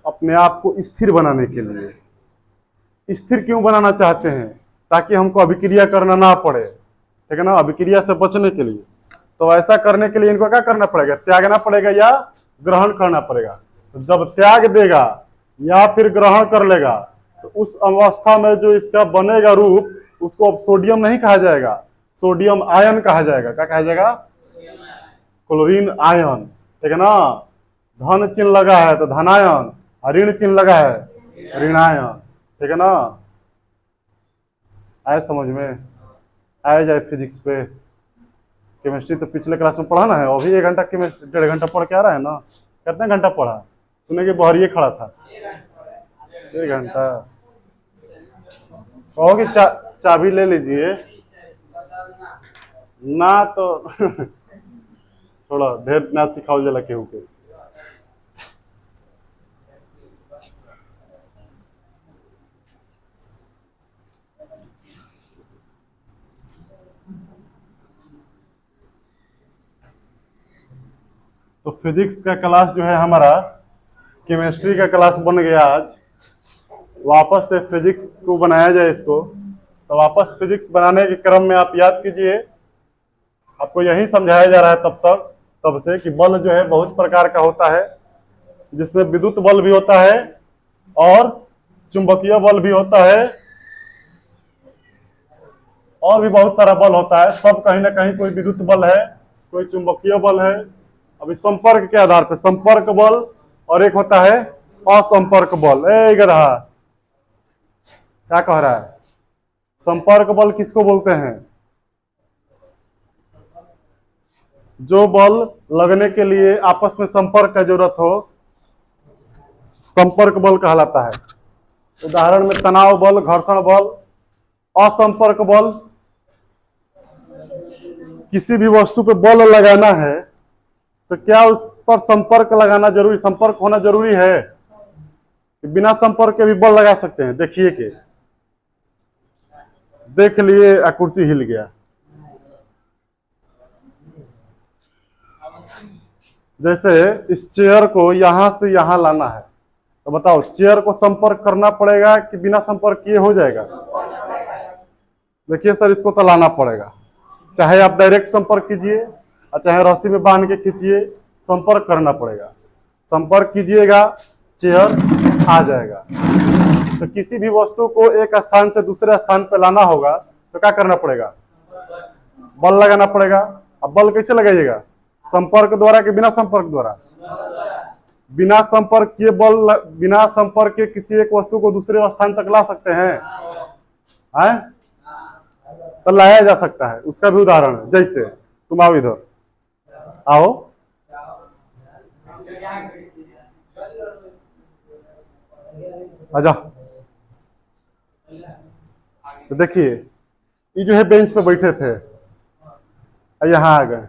अपने आप को स्थिर बनाने के लिए। स्थिर क्यों बनाना चाहते हैं? ताकि हमको अभिक्रिया करना ना पड़े, ठीक है ना, अभिक्रिया से बचने के लिए। तो ऐसा करने के लिए इनको क्या करना पड़ेगा? त्यागना पड़ेगा या ग्रहण करना पड़ेगा। तो जब त्याग देगा या फिर ग्रहण कर लेगा तो उस अवस्था में जो इसका बनेगा रूप, उसको अब सोडियम नहीं कहा जाएगा, सोडियम आयन कहा जाएगा। क्या कहा जाएगा? क्लोरीन आयन, ठीक है ना। धन चिन्ह लगा है तो धनायन, ऋण चिन्ह लगा है ऋणायन, ठीक है ना। आए समझ में? आए जाए फिजिक्स पे। केमिस्ट्री तो पिछले क्लास में पढ़ा ना है, अभी 1 घंटा केमिस्ट्री 1.5 घंटा पढ़ के आ रहा है ना। कितने घंटा पढ़ा? सुने कि बहरिए खड़ा था 1 घंटा। कहो कि चाबी ले लीजिए ना, तो थोड़ा ढेर ना सिखाओ जला केहू के। तो फिजिक्स का क्लास जो है हमारा केमिस्ट्री का क्लास बन गया आज। वापस से फिजिक्स को बनाया जाए इसको। तो वापस फिजिक्स बनाने के क्रम में आप याद कीजिए, आपको यही समझाया जा रहा है तब से कि बल जो है बहुत प्रकार का होता है, जिसमें विद्युत बल भी होता है और चुंबकीय बल भी होता है और भी बहुत सारा बल होता है। सब कहीं ना कहीं कोई विद्युत बल है, कोई चुंबकीय बल है। अभी संपर्क के आधार पर संपर्क बल और एक होता है असंपर्क बल। ए गधा क्या कह रहा है? संपर्क बल किसको बोलते हैं? जो बल लगने के लिए आपस में संपर्क का जरूरत हो, संपर्क बल कहलाता है। उदाहरण में तनाव बल, घर्षण बल। असंपर्क बल, किसी भी वस्तु पे बल लगाना है तो क्या उस पर संपर्क लगाना जरूरी, संपर्क होना जरूरी है? बिना संपर्क के भी बल लगा सकते हैं। देखिए कि देख लिए कुर्सी हिल गया। जैसे इस चेयर को यहां से यहां लाना है, तो बताओ चेयर को संपर्क करना पड़ेगा कि बिना संपर्क किए हो जाएगा? देखिए सर, इसको तो लाना पड़ेगा, चाहे आप डायरेक्ट संपर्क कीजिए और चाहे रस्सी में बांध के खींचिए, संपर्क करना पड़ेगा। संपर्क कीजिएगा, चेयर आ जाएगा। तो किसी भी वस्तु को एक स्थान से दूसरे स्थान पर लाना होगा तो क्या करना पड़ेगा? बल लगाना पड़ेगा। अब बल कैसे लगाइएगा? संपर्क द्वारा कि बिना संपर्क द्वारा? बिना संपर्क के बल, बिना संपर्क के किसी एक वस्तु को दूसरे स्थान तक ला सकते हैं? तो लाया जा सकता है। उसका भी उदाहरण है, जैसे तुम आओ इधर, आओ, आजा। तो देखिए, ये जो है बेंच पे बैठे थे, यहाँ आ गए,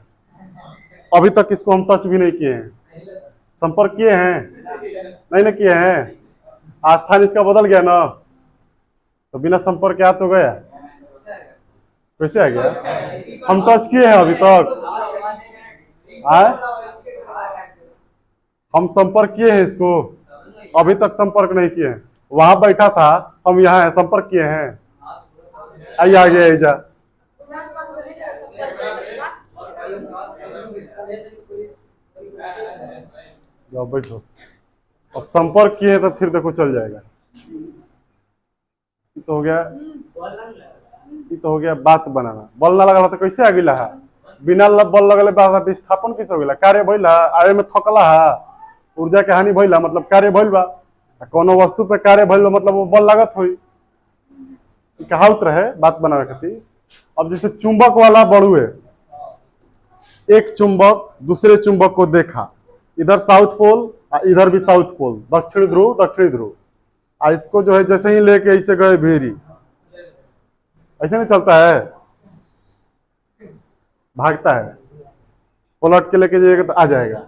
अभी तक इसको हम टच भी नहीं किए हैं। संपर्क किए हैं? नहीं ना किए हैं। आस्थान इसका बदल गया ना, तो बिना संपर्क आ तो गया। कैसे आ गया? हम टच किए हैं अभी तक? हम संपर्क किए हैं इसको? अभी तक संपर्क नहीं किए हैं। वहां बैठा था, हम यहाँ है, संपर्क किए हैं। आइए आगे आइजा। जाओ बैठो। अब संपर्क किए तो फिर देखो चल जाएगा। ये तो हो गया, ये तो हो गया बात बनाना। बल ना लगा तो कैसे आ गिला है? बिना बल लगले बात विस्थापन कैसे हो गिला? कार्य भइला, आवे में थकला है, ऊर्जा के हानि भइला, मतलब कार्य भइल बा। कोनो वस्तु पे कार्य भइल मतलब वो बल लागत हुई, कहावत रहे बात बनावे खातिर। अब जैसे चुंबक वाला बड़ुए, एक चुंबक दूसरे चुंबक को देखा, इधर साउथ पोल इधर भी साउथ पोल, दक्षिण ध्रुव दक्षिणी ध्रुव, इसको जो है जैसे ही लेके ऐसे गए भेरी, ऐसे नहीं चलता है, भागता है। पलट के लेके जाइएगा तो आ जाएगा।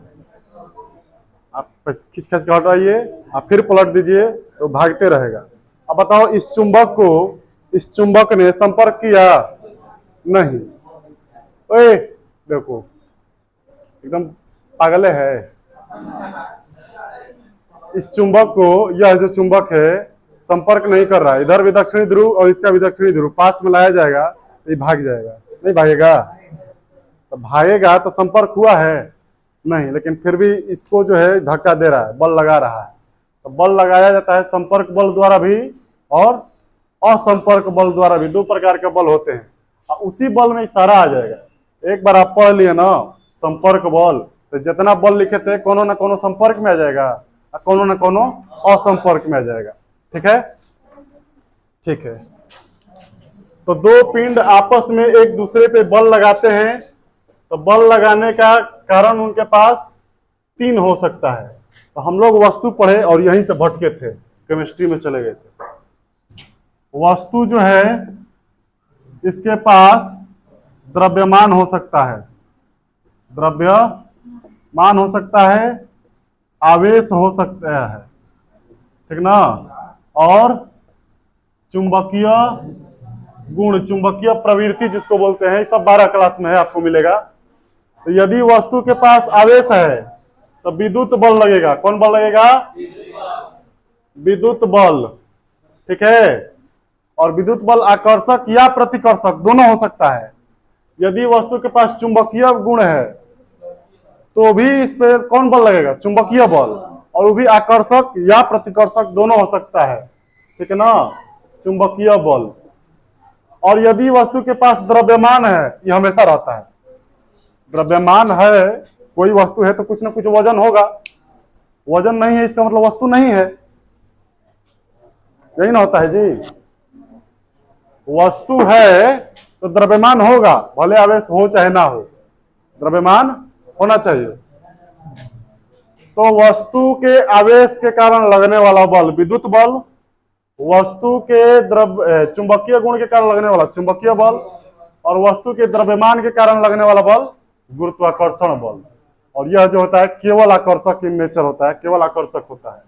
आप खींच खींच के हटाइए, आप फिर पलट दीजिए तो भागते रहेगा। अब बताओ, इस चुंबक को इस चुंबक ने संपर्क किया? नहीं। ओए देखो, एकदम पागल है। इस चुंबक को, यह जो चुंबक है संपर्क नहीं कर रहा है। इधर भी दक्षिणी ध्रुव और इसका भी दक्षिणी ध्रुव, पास में लाया जाएगा तो ये भाग जाएगा। नहीं भागेगा? तो भागेगा तो संपर्क हुआ है नहीं, लेकिन फिर भी इसको जो है धक्का दे रहा है, बल लगा रहा है। तो बल लगाया जाता है संपर्क बल द्वारा भी और असंपर्क बल द्वारा भी। दो प्रकार के बल होते हैं, और उसी बल में इशारा आ जाएगा। एक बार आप पढ़ लिए ना संपर्क बल, तो जितना बल लिखे थे कोनो ना कोनो संपर्क में आ जाएगा और कोनो ना कोनो असंपर्क में आ जाएगा। ठीक है? ठीक है। तो दो पिंड आपस में एक दूसरे पे बल लगाते हैं, तो बल लगाने का कारण उनके पास तीन हो सकता है। तो हम लोग वस्तु पढ़े और यहीं से भटके थे, केमिस्ट्री में चले गए थे। वस्तु जो है इसके पास द्रव्यमान हो सकता है, द्रव्यमान हो सकता है, आवेश हो सकता है, ठीक ना, और चुंबकीय गुण, चुंबकीय प्रवृत्ति जिसको बोलते हैं, सब 12 क्लास में है, आपको मिलेगा। तो यदि वस्तु के पास आवेश है तो विद्युत बल लगेगा। कौन बल लगेगा? विद्युत बल। ठीक है? और विद्युत बल आकर्षक या प्रतिकर्षक दोनों हो सकता है। यदि वस्तु के पास चुंबकीय गुण है तो भी इस पे कौन बल लगेगा? चुंबकीय बल। और वो भी आकर्षक या प्रतिकर्षक दोनों हो सकता है, ठीक है ना, चुंबकीय बल। और यदि वस्तु के पास द्रव्यमान है, ये हमेशा रहता है, द्रव्यमान है, कोई वस्तु है तो कुछ ना कुछ वजन होगा। वजन नहीं है इसका मतलब वस्तु नहीं है, यही ना होता है जी। वस्तु है तो द्रव्यमान होगा, भले आवेश हो चाहे ना हो, द्रव्यमान होना चाहिए। तो वस्तु के आवेश के कारण लगने वाला बल विद्युत बल, वस्तु के चुंबकीय गुण के कारण लगने वाला चुंबकीय बल, और वस्तु के द्रव्यमान के कारण लगने वाला बल गुरुत्वाकर्षण बल। और यह जो होता है केवल आकर्षक इन नेचर होता है, केवल आकर्षक होता है।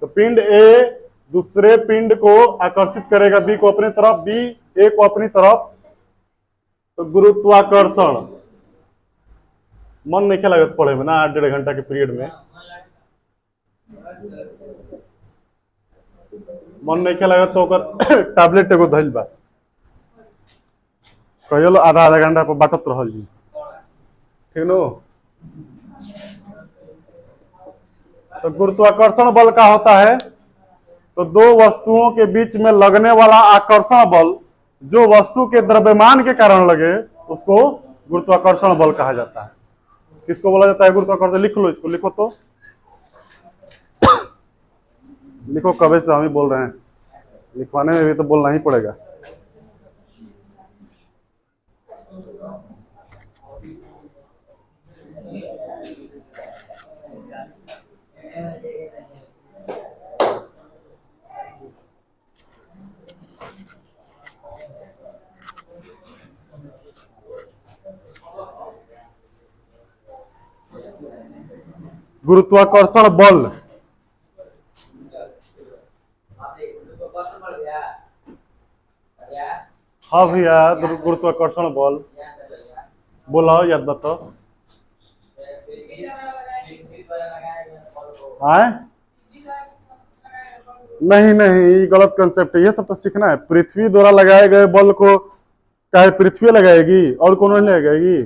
तो पिंड ए दूसरे पिंड को आकर्षित करेगा, बी को अपनी तरफ, बी ए को अपनी तरफ, तो गुरुत्वाकर्षण। मन नहीं खेला पढ़े में ना 8-1.5 घंटा के पीरियड में मन नहीं खेला तो टैबलेट एगो धइल बा कहियो आधा घंटा पर बाटत रहल जी ठीक नो। तो गुरुत्वाकर्षण बल का होता है तो दो वस्तुओं के बीच में लगने वाला आकर्षण बल जो वस्तु के द्रव्यमान के कारण लगे उसको गुरुत्वाकर्षण बल कहा जाता है। किसको बोला जाता है गुरुत्वाकर्षण? लिख लो इसको, लिखो तो लिखो, कभी से हम ही बोल रहे हैं, लिखवाने में भी तो बोलना ही पड़ेगा। गुरुत्वाकर्षण बल हाँ भैया, गुरुत्वाकर्षण बल बोला याद बताओ। आए नहीं नहीं, गलत कंसेप्ट है, ये सब तो सीखना है। पृथ्वी द्वारा लगाए गए बल को चाहे पृथ्वी लगाएगी और कौन नहीं लगाएगी,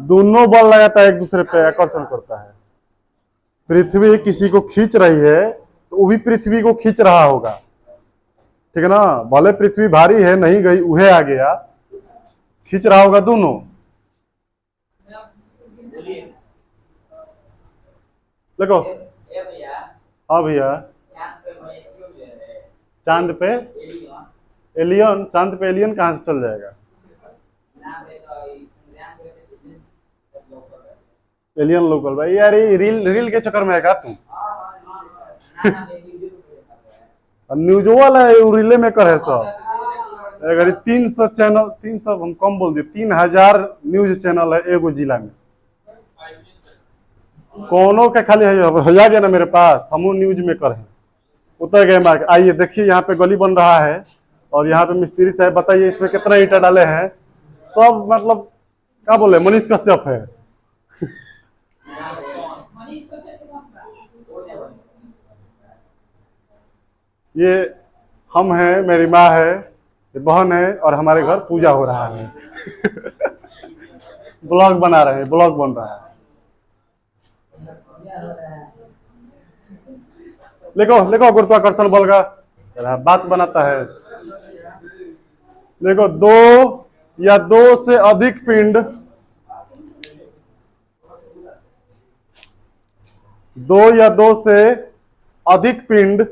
दोनों बल लगाता है, एक दूसरे पे आकर्षण करता है। पृथ्वी किसी को खींच रही है तो वो भी पृथ्वी को खींच रहा होगा, ठीक है ना। भले पृथ्वी भारी है, नहीं गई, उहे आ गया, खींच रहा होगा दोनों। देखो हाँ भैया, चांद पे एलियन, चांद पे एलियन कहां से चल जाएगा? एलियन लोकल भाई यार, ये रील रील के चक्कर में है क्या तुम? न्यूज वाला है, रीले में कर है सब। अगर 300 चैनल, 300 हम कम बोल दिए, 3000 न्यूज चैनल है एगो जिला में। कोनो के खाली है गया ना मेरे पास, हम न्यूज मेकर हैं, उतर गए मार्क। आइए देखिए, यहाँ पे गली बन रहा है और यहाँ पे मिस्त्री साहब बताइए इसमें कितना ईंटा डाले हैं। सब मतलब क्या बोले, मनीष कश्यप है। ये हम हैं, मेरी माँ है, बहन है, और हमारे घर पूजा हो रहा है। ब्लॉग बना रहे हैं, ब्लॉग बन रहा है। देखो देखो, गुरुत्वाकर्षण बल का बात बनाता है। देखो, दो या दो से अधिक पिंड, दो या दो से अधिक पिंड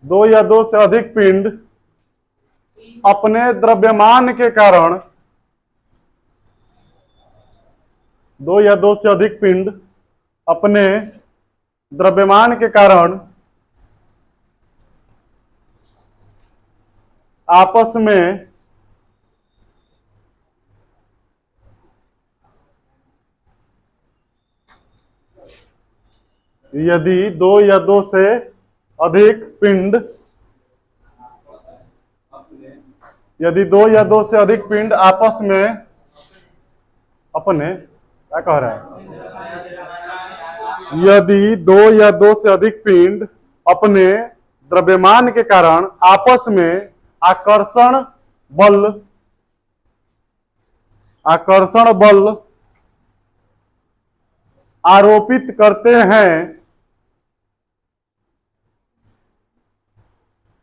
दो या दो से अधिक पिंड अपने द्रव्यमान के कारण, दो या दो से अधिक पिंड अपने द्रव्यमान के कारण आपस में यदि दो या दो से अधिक पिंड, यदि दो या दो से अधिक पिंड आपस में अपने, क्या कह रहा है, यदि दो या दो से अधिक पिंड अपने द्रव्यमान के कारण आपस में आकर्षण बल, आकर्षण बल आरोपित करते हैं,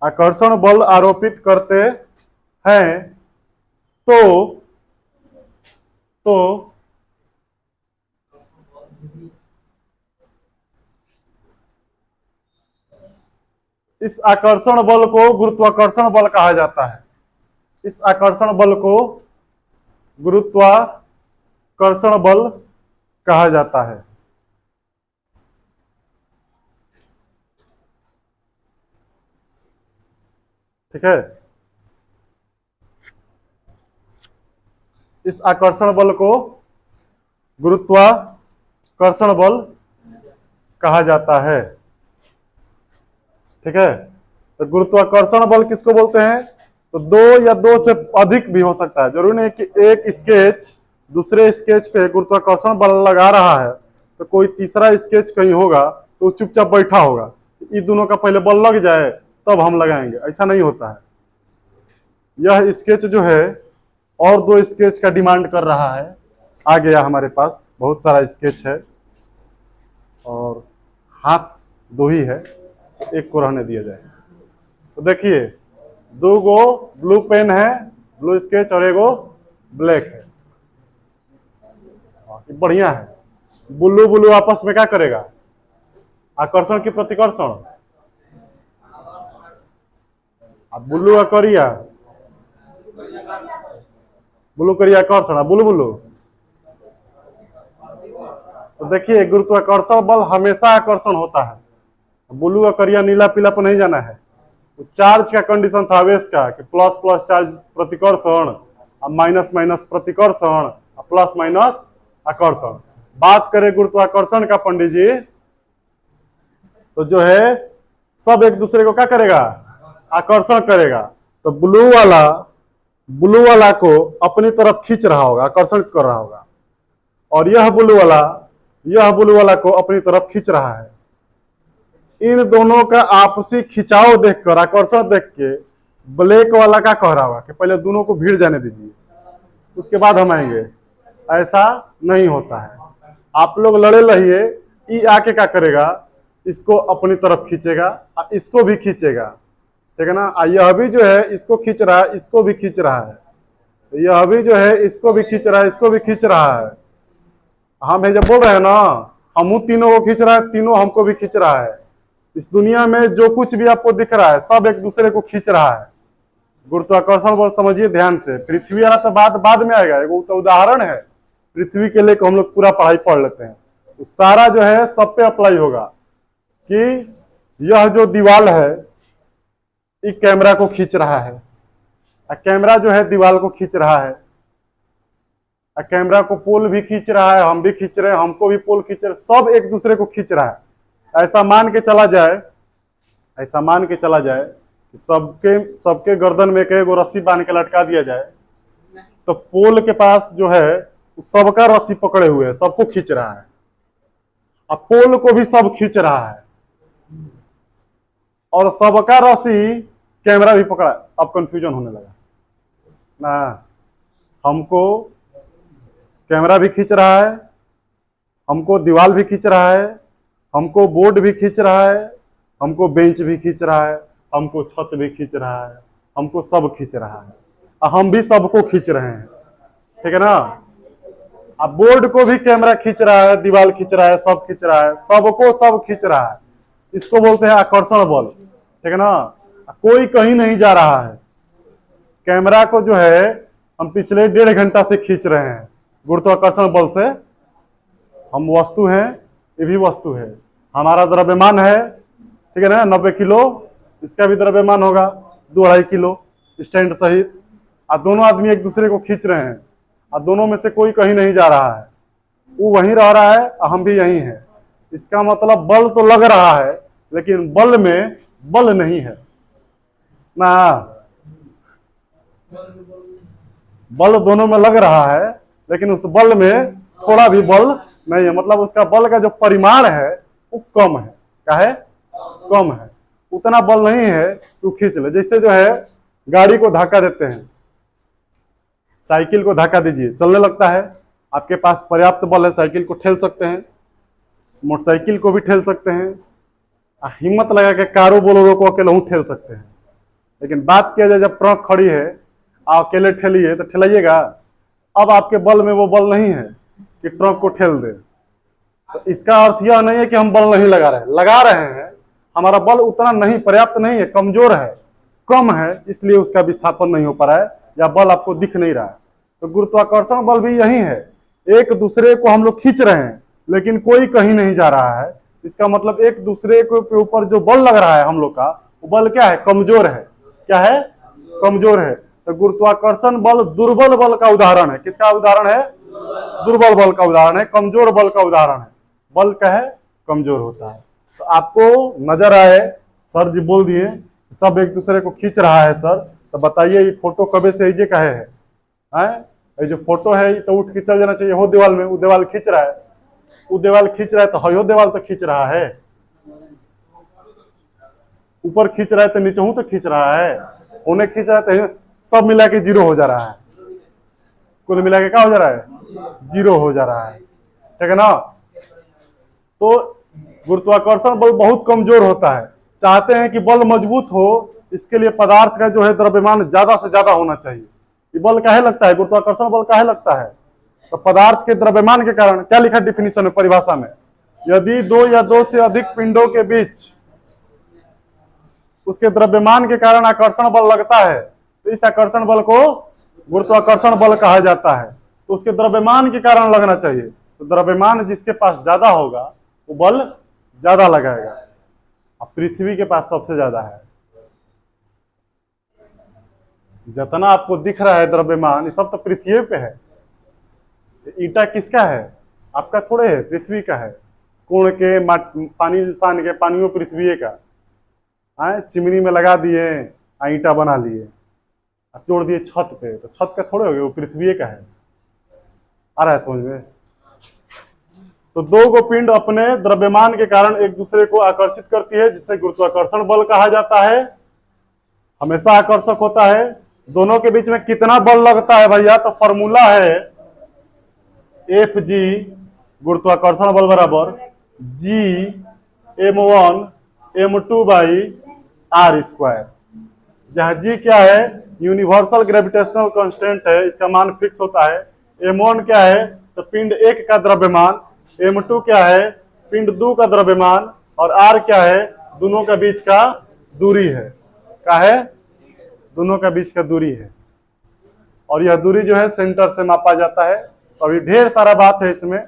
आकर्षण बल आरोपित करते हैं, तो इस आकर्षण बल को गुरुत्वाकर्षण बल कहा जाता है। इस आकर्षण बल को गुरुत्वाकर्षण बल कहा जाता है, ठीक है। इस आकर्षण बल को गुरुत्वाकर्षण बल कहा जाता है। ठीक है, तो गुरुत्वाकर्षण बल किसको बोलते हैं? तो दो या दो से अधिक भी हो सकता है, जरूरी नहीं कि एक स्केच दूसरे स्केच पे गुरुत्वाकर्षण बल लगा रहा है तो कोई तीसरा स्केच कहीं होगा तो वो चुपचाप बैठा होगा, इन दोनों का पहले बल लग जाए तब हम लगाएंगे, ऐसा नहीं होता है। यह स्केच जो है और दो स्केच का डिमांड कर रहा है, आ गया हमारे पास, बहुत सारा स्केच है और हाथ दो ही है, तो एक को रहने दिया जाए। तो देखिए, दो गो ब्लू पेन है, ब्लू स्केच, और एगो ब्लैक है, बढ़िया है। ब्लू ब्लू आपस में क्या करेगा? आकर्षण की प्रतिकर्षण। अब ब्लू और करिया, ब्लू करिया आकर्षण, ब्लू ब्लू। तो देखिए, गुरुत्वाकर्षण बल हमेशा आकर्षण होता है। ब्लू और करिया नीला पीला पर नहीं जाना है। चार्ज का कंडीशन था आवेश का कि प्लस प्लस चार्ज प्रतिकर्षण, माइनस माइनस प्रतिकर्षण, प्लस माइनस आकर्षण। बात करें गुरुत्वाकर्षण का पंडित जी, तो जो है सब एक दूसरे को क्या करेगा? आकर्षण करेगा। तो ब्लू वाला को अपनी तरफ खींच रहा होगा, आकर्षण कर रहा होगा, और यह ब्लू वाला को अपनी तरफ खींच रहा है। इन दोनों का आपसी खिंचाव देखकर, आकर्षण देख के ब्लैक वाला का कह रहा होगा कि पहले दोनों को भीड़ जाने दीजिए, उसके बाद हम आएंगे। ऐसा नहीं होता है। आप लोग लड़े रहिए, ई आके क्या करेगा? इसको अपनी तरफ खींचेगा, इसको भी खींचेगा, ठीक है ना। यह भी जो है इसको खींच रहा है, इसको भी खींच रहा है, यह भी जो है इसको भी खींच रहा है, इसको भी खींच रहा है। हम जब बोल रहे हैं ना, हम तीनों को खींच रहा है, तीनों हमको भी खींच रहा है। इस दुनिया में जो कुछ भी आपको दिख रहा है सब एक दूसरे को खींच रहा है। गुरुत्वाकर्षण बल समझिए ध्यान से। पृथ्वी वाला तो बाद में आएगा, एक तो उदाहरण है पृथ्वी के लिए, हम लोग पूरा पढ़ाई पढ़ लेते हैं, तो सारा जो है सब पे अप्लाई होगा कि यह जो दीवार है ये कैमरा को खींच रहा है, कैमरा जो है दीवार को खींच रहा है, कैमरा को पोल भी खींच रहा है, हम भी खींच रहे हैं, हमको भी पोल खींच रहे हैं, सब एक दूसरे को खींच रहा है। ऐसा मान के चला जाए कि सबके गर्दन में एक रस्सी बांध के लटका दिया जाए, तो पोल के पास जो है सबका रस्सी पकड़े हुए है, सबको खींच रहा है, अब पोल को भी सब खींच रहा है, और सबका रस्सी कैमरा भी पकड़ा। अब कंफ्यूजन होने लगा ना, हमको कैमरा भी खींच रहा है, हमको दीवार भी खींच रहा है, हमको बोर्ड भी खींच रहा है, हमको बेंच भी खींच रहा है, हमको छत भी खींच रहा है, हमको सब खींच रहा है, हम भी सबको खींच रहे हैं, ठीक है ना। अब बोर्ड को भी कैमरा खींच रहा है, दीवार खींच रहा है, सब खींच रहा है, सबको सब खींच रहा है। इसको बोलते हैं आकर्षण बल, ठीक है ना। कोई कहीं नहीं जा रहा है। कैमरा को जो है हम पिछले 1.5 घंटा से खींच रहे हैं गुरुत्वाकर्षण बल से। हम वस्तु हैं, ये भी वस्तु है, हमारा द्रव्यमान है, ठीक है ना, 90 किलो, इसका भी द्रव्यमान होगा 2-2.5 किलो स्टैंड सहित। दोनों आदमी एक दूसरे को खींच रहे हैं, और दोनों में से कोई कहीं नहीं जा रहा है, वो वहीं रह रहा है, हम भी यहीं हैं। इसका मतलब बल तो लग रहा है, लेकिन बल में बल नहीं है ना। बल दोनों में लग रहा है, लेकिन उस बल में थोड़ा भी बल नहीं है, मतलब उसका बल का जो परिमाण है वो कम है। क्या है? कम है, उतना बल नहीं है तो खींच ले। जैसे जो है गाड़ी को धक्का देते हैं, साइकिल को धक्का दीजिए, चलने लगता है, आपके पास पर्याप्त बल है, साइकिल को ठेल सकते हैं, मोटरसाइकिल को भी ठेल सकते हैं, हिम्मत लगा के कारो बोलेरो को अकेले हूँ ठेल सकते हैं। लेकिन बात किया जाए जब ट्रक खड़ी है, आप अकेले ठेलिए तो ठेलाइएगा? अब आपके बल में वो बल नहीं है कि ट्रक को ठेल दे। तो इसका अर्थ यह नहीं है कि हम बल नहीं लगा रहे हैं, हमारा बल उतना नहीं, पर्याप्त नहीं है, कमजोर है, कम है, इसलिए उसका विस्थापन नहीं हो पा रहा है, या बल आपको दिख नहीं रहा है। तो गुरुत्वाकर्षण बल भी यही है, एक दूसरे को हम लोग खींच रहे हैं, लेकिन कोई कहीं नहीं जा रहा है। इसका मतलब एक दूसरे के ऊपर जो बल लग रहा है हम लोग का, वो बल क्या है? कमजोर है। क्या है? कमजोर है। तो गुरुत्वाकर्षण बल दुर्बल बल का उदाहरण है। किसका उदाहरण है? दुर्बल बल का उदाहरण है, कमजोर बल का उदाहरण है। बल क्या है? कमजोर होता है। तो आपको नजर आए, सर जी बोल दिए सब एक दूसरे को खींच रहा है सर, तो बताइए ये फोटो कबे से ऐजे का है हैं? ये जो फोटो है ये तो उठ के चल जाना चाहिए हो दीवार में, वो दीवार खींच रहा है, वो दीवार खींच रहा है तो हयो दीवार तो खींच रहा है, ऊपर खींच रहा है तो नीचे हूं तो खींच रहा है, उन्हें खींच रहा है तो सब मिला के जीरो हो जा रहा है, कुल मिला के क्या हो जा रहा है, जीरो हो जा रहा है, ठीक है ना। तो गुरुत्वाकर्षण बल बहुत कमजोर होता है। चाहते हैं कि बल मजबूत हो, इसके लिए पदार्थ का जो है द्रव्यमान ज्यादा से ज्यादा होना चाहिए। ये बल काहे लगता है, गुरुत्वाकर्षण बल काहे लगता है, तो पदार्थ के द्रव्यमान के कारण। क्या लिखा डिफिनीशन में, परिभाषा में, यदि दो या दो से अधिक पिंडों के बीच उसके द्रव्यमान के कारण आकर्षण बल लगता है, तो इस आकर्षण बल को गुरुत्वाकर्षण बल कहा जाता है। तो उसके द्रव्यमान के कारण लगना चाहिए, तो द्रव्यमान जिसके पास ज्यादा होगा वो बल ज्यादा लगाएगा। अब पृथ्वी के पास सबसे ज्यादा है, जितना आपको दिख रहा है द्रव्यमान ये सब तो पृथ्वी पे है। ईटा किसका है, आपका थोड़े है, पृथ्वी का है। कुण के पानी सान के पानियों पृथ्वी का आए, चिमनी में लगा दिए, ईटा बना लिए, जोड़ दिए छत पे, तो छत का थोड़े हो गए, वो पृथ्वी का है। आ रहा है समझ में। तो दो गो पिंड अपने द्रव्यमान के कारण एक दूसरे को आकर्षित करती है, जिसे गुरुत्वाकर्षण बल कहा जाता है, हमेशा आकर्षक होता है। दोनों के बीच में कितना बल लगता है भैया, तो फॉर्मूला है एफ जी गुरुत्वाकर्षण बल बराबर जी m1 m2 by are square, जहां जी क्या है, यूनिवर्सल ग्रेविटेशनल कांस्टेंट है, इसका मान फिक्स होता है। m1 क्या है, तो पिंड एक का द्रव्यमान, m2 क्या है, पिंड दो का द्रव्यमान, और r क्या है, दोनों का बीच का दूरी है। क्या है, दोनों का बीच का दूरी है, और यह दूरी जो है सेंटर से मापा जाता है। तो अभी ढेर सारा बात है इसमें,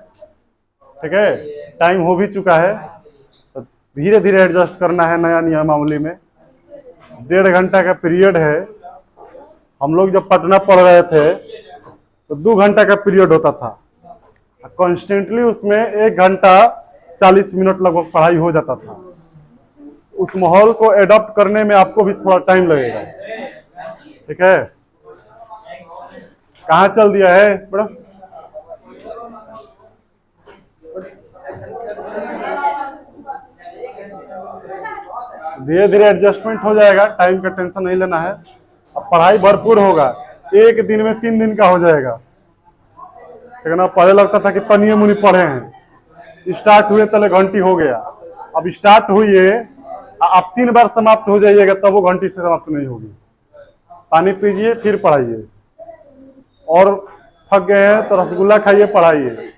ठीक है, टाइम हो भी चुका है, तो धीरे धीरे एडजस्ट करना है नया नियमावली में। 1.5 घंटा का पीरियड है। हम लोग जब पटना पढ़ रहे थे तो 2 घंटा का पीरियड होता था, कॉन्स्टेंटली उसमें 1 घंटा 40 मिनट लगभग पढ़ाई हो जाता था। उस माहौल को एडॉप्ट करने में आपको भी थोड़ा टाइम लगेगा, ठीक है। कहाँ चल दिया है बड़ा, धीरे धीरे एडजस्टमेंट हो जाएगा, टाइम का टेंशन नहीं लेना है। अब पढ़ाई भरपूर होगा, एक दिन में 3 दिन का हो जाएगा, ठीक है ना। पहले लगता था कि तनिए मुनि पढ़े हैं, स्टार्ट हुए तले घंटी हो गया, अब स्टार्ट हुई है, आप 3 बार समाप्त हो जाइएगा तब वो घंटी से समाप्त नहीं होगी। पानी पीजिए फिर पढ़ाइए, और थक गए हैं तो रसगुल्ला खाइए, पढ़ाइए।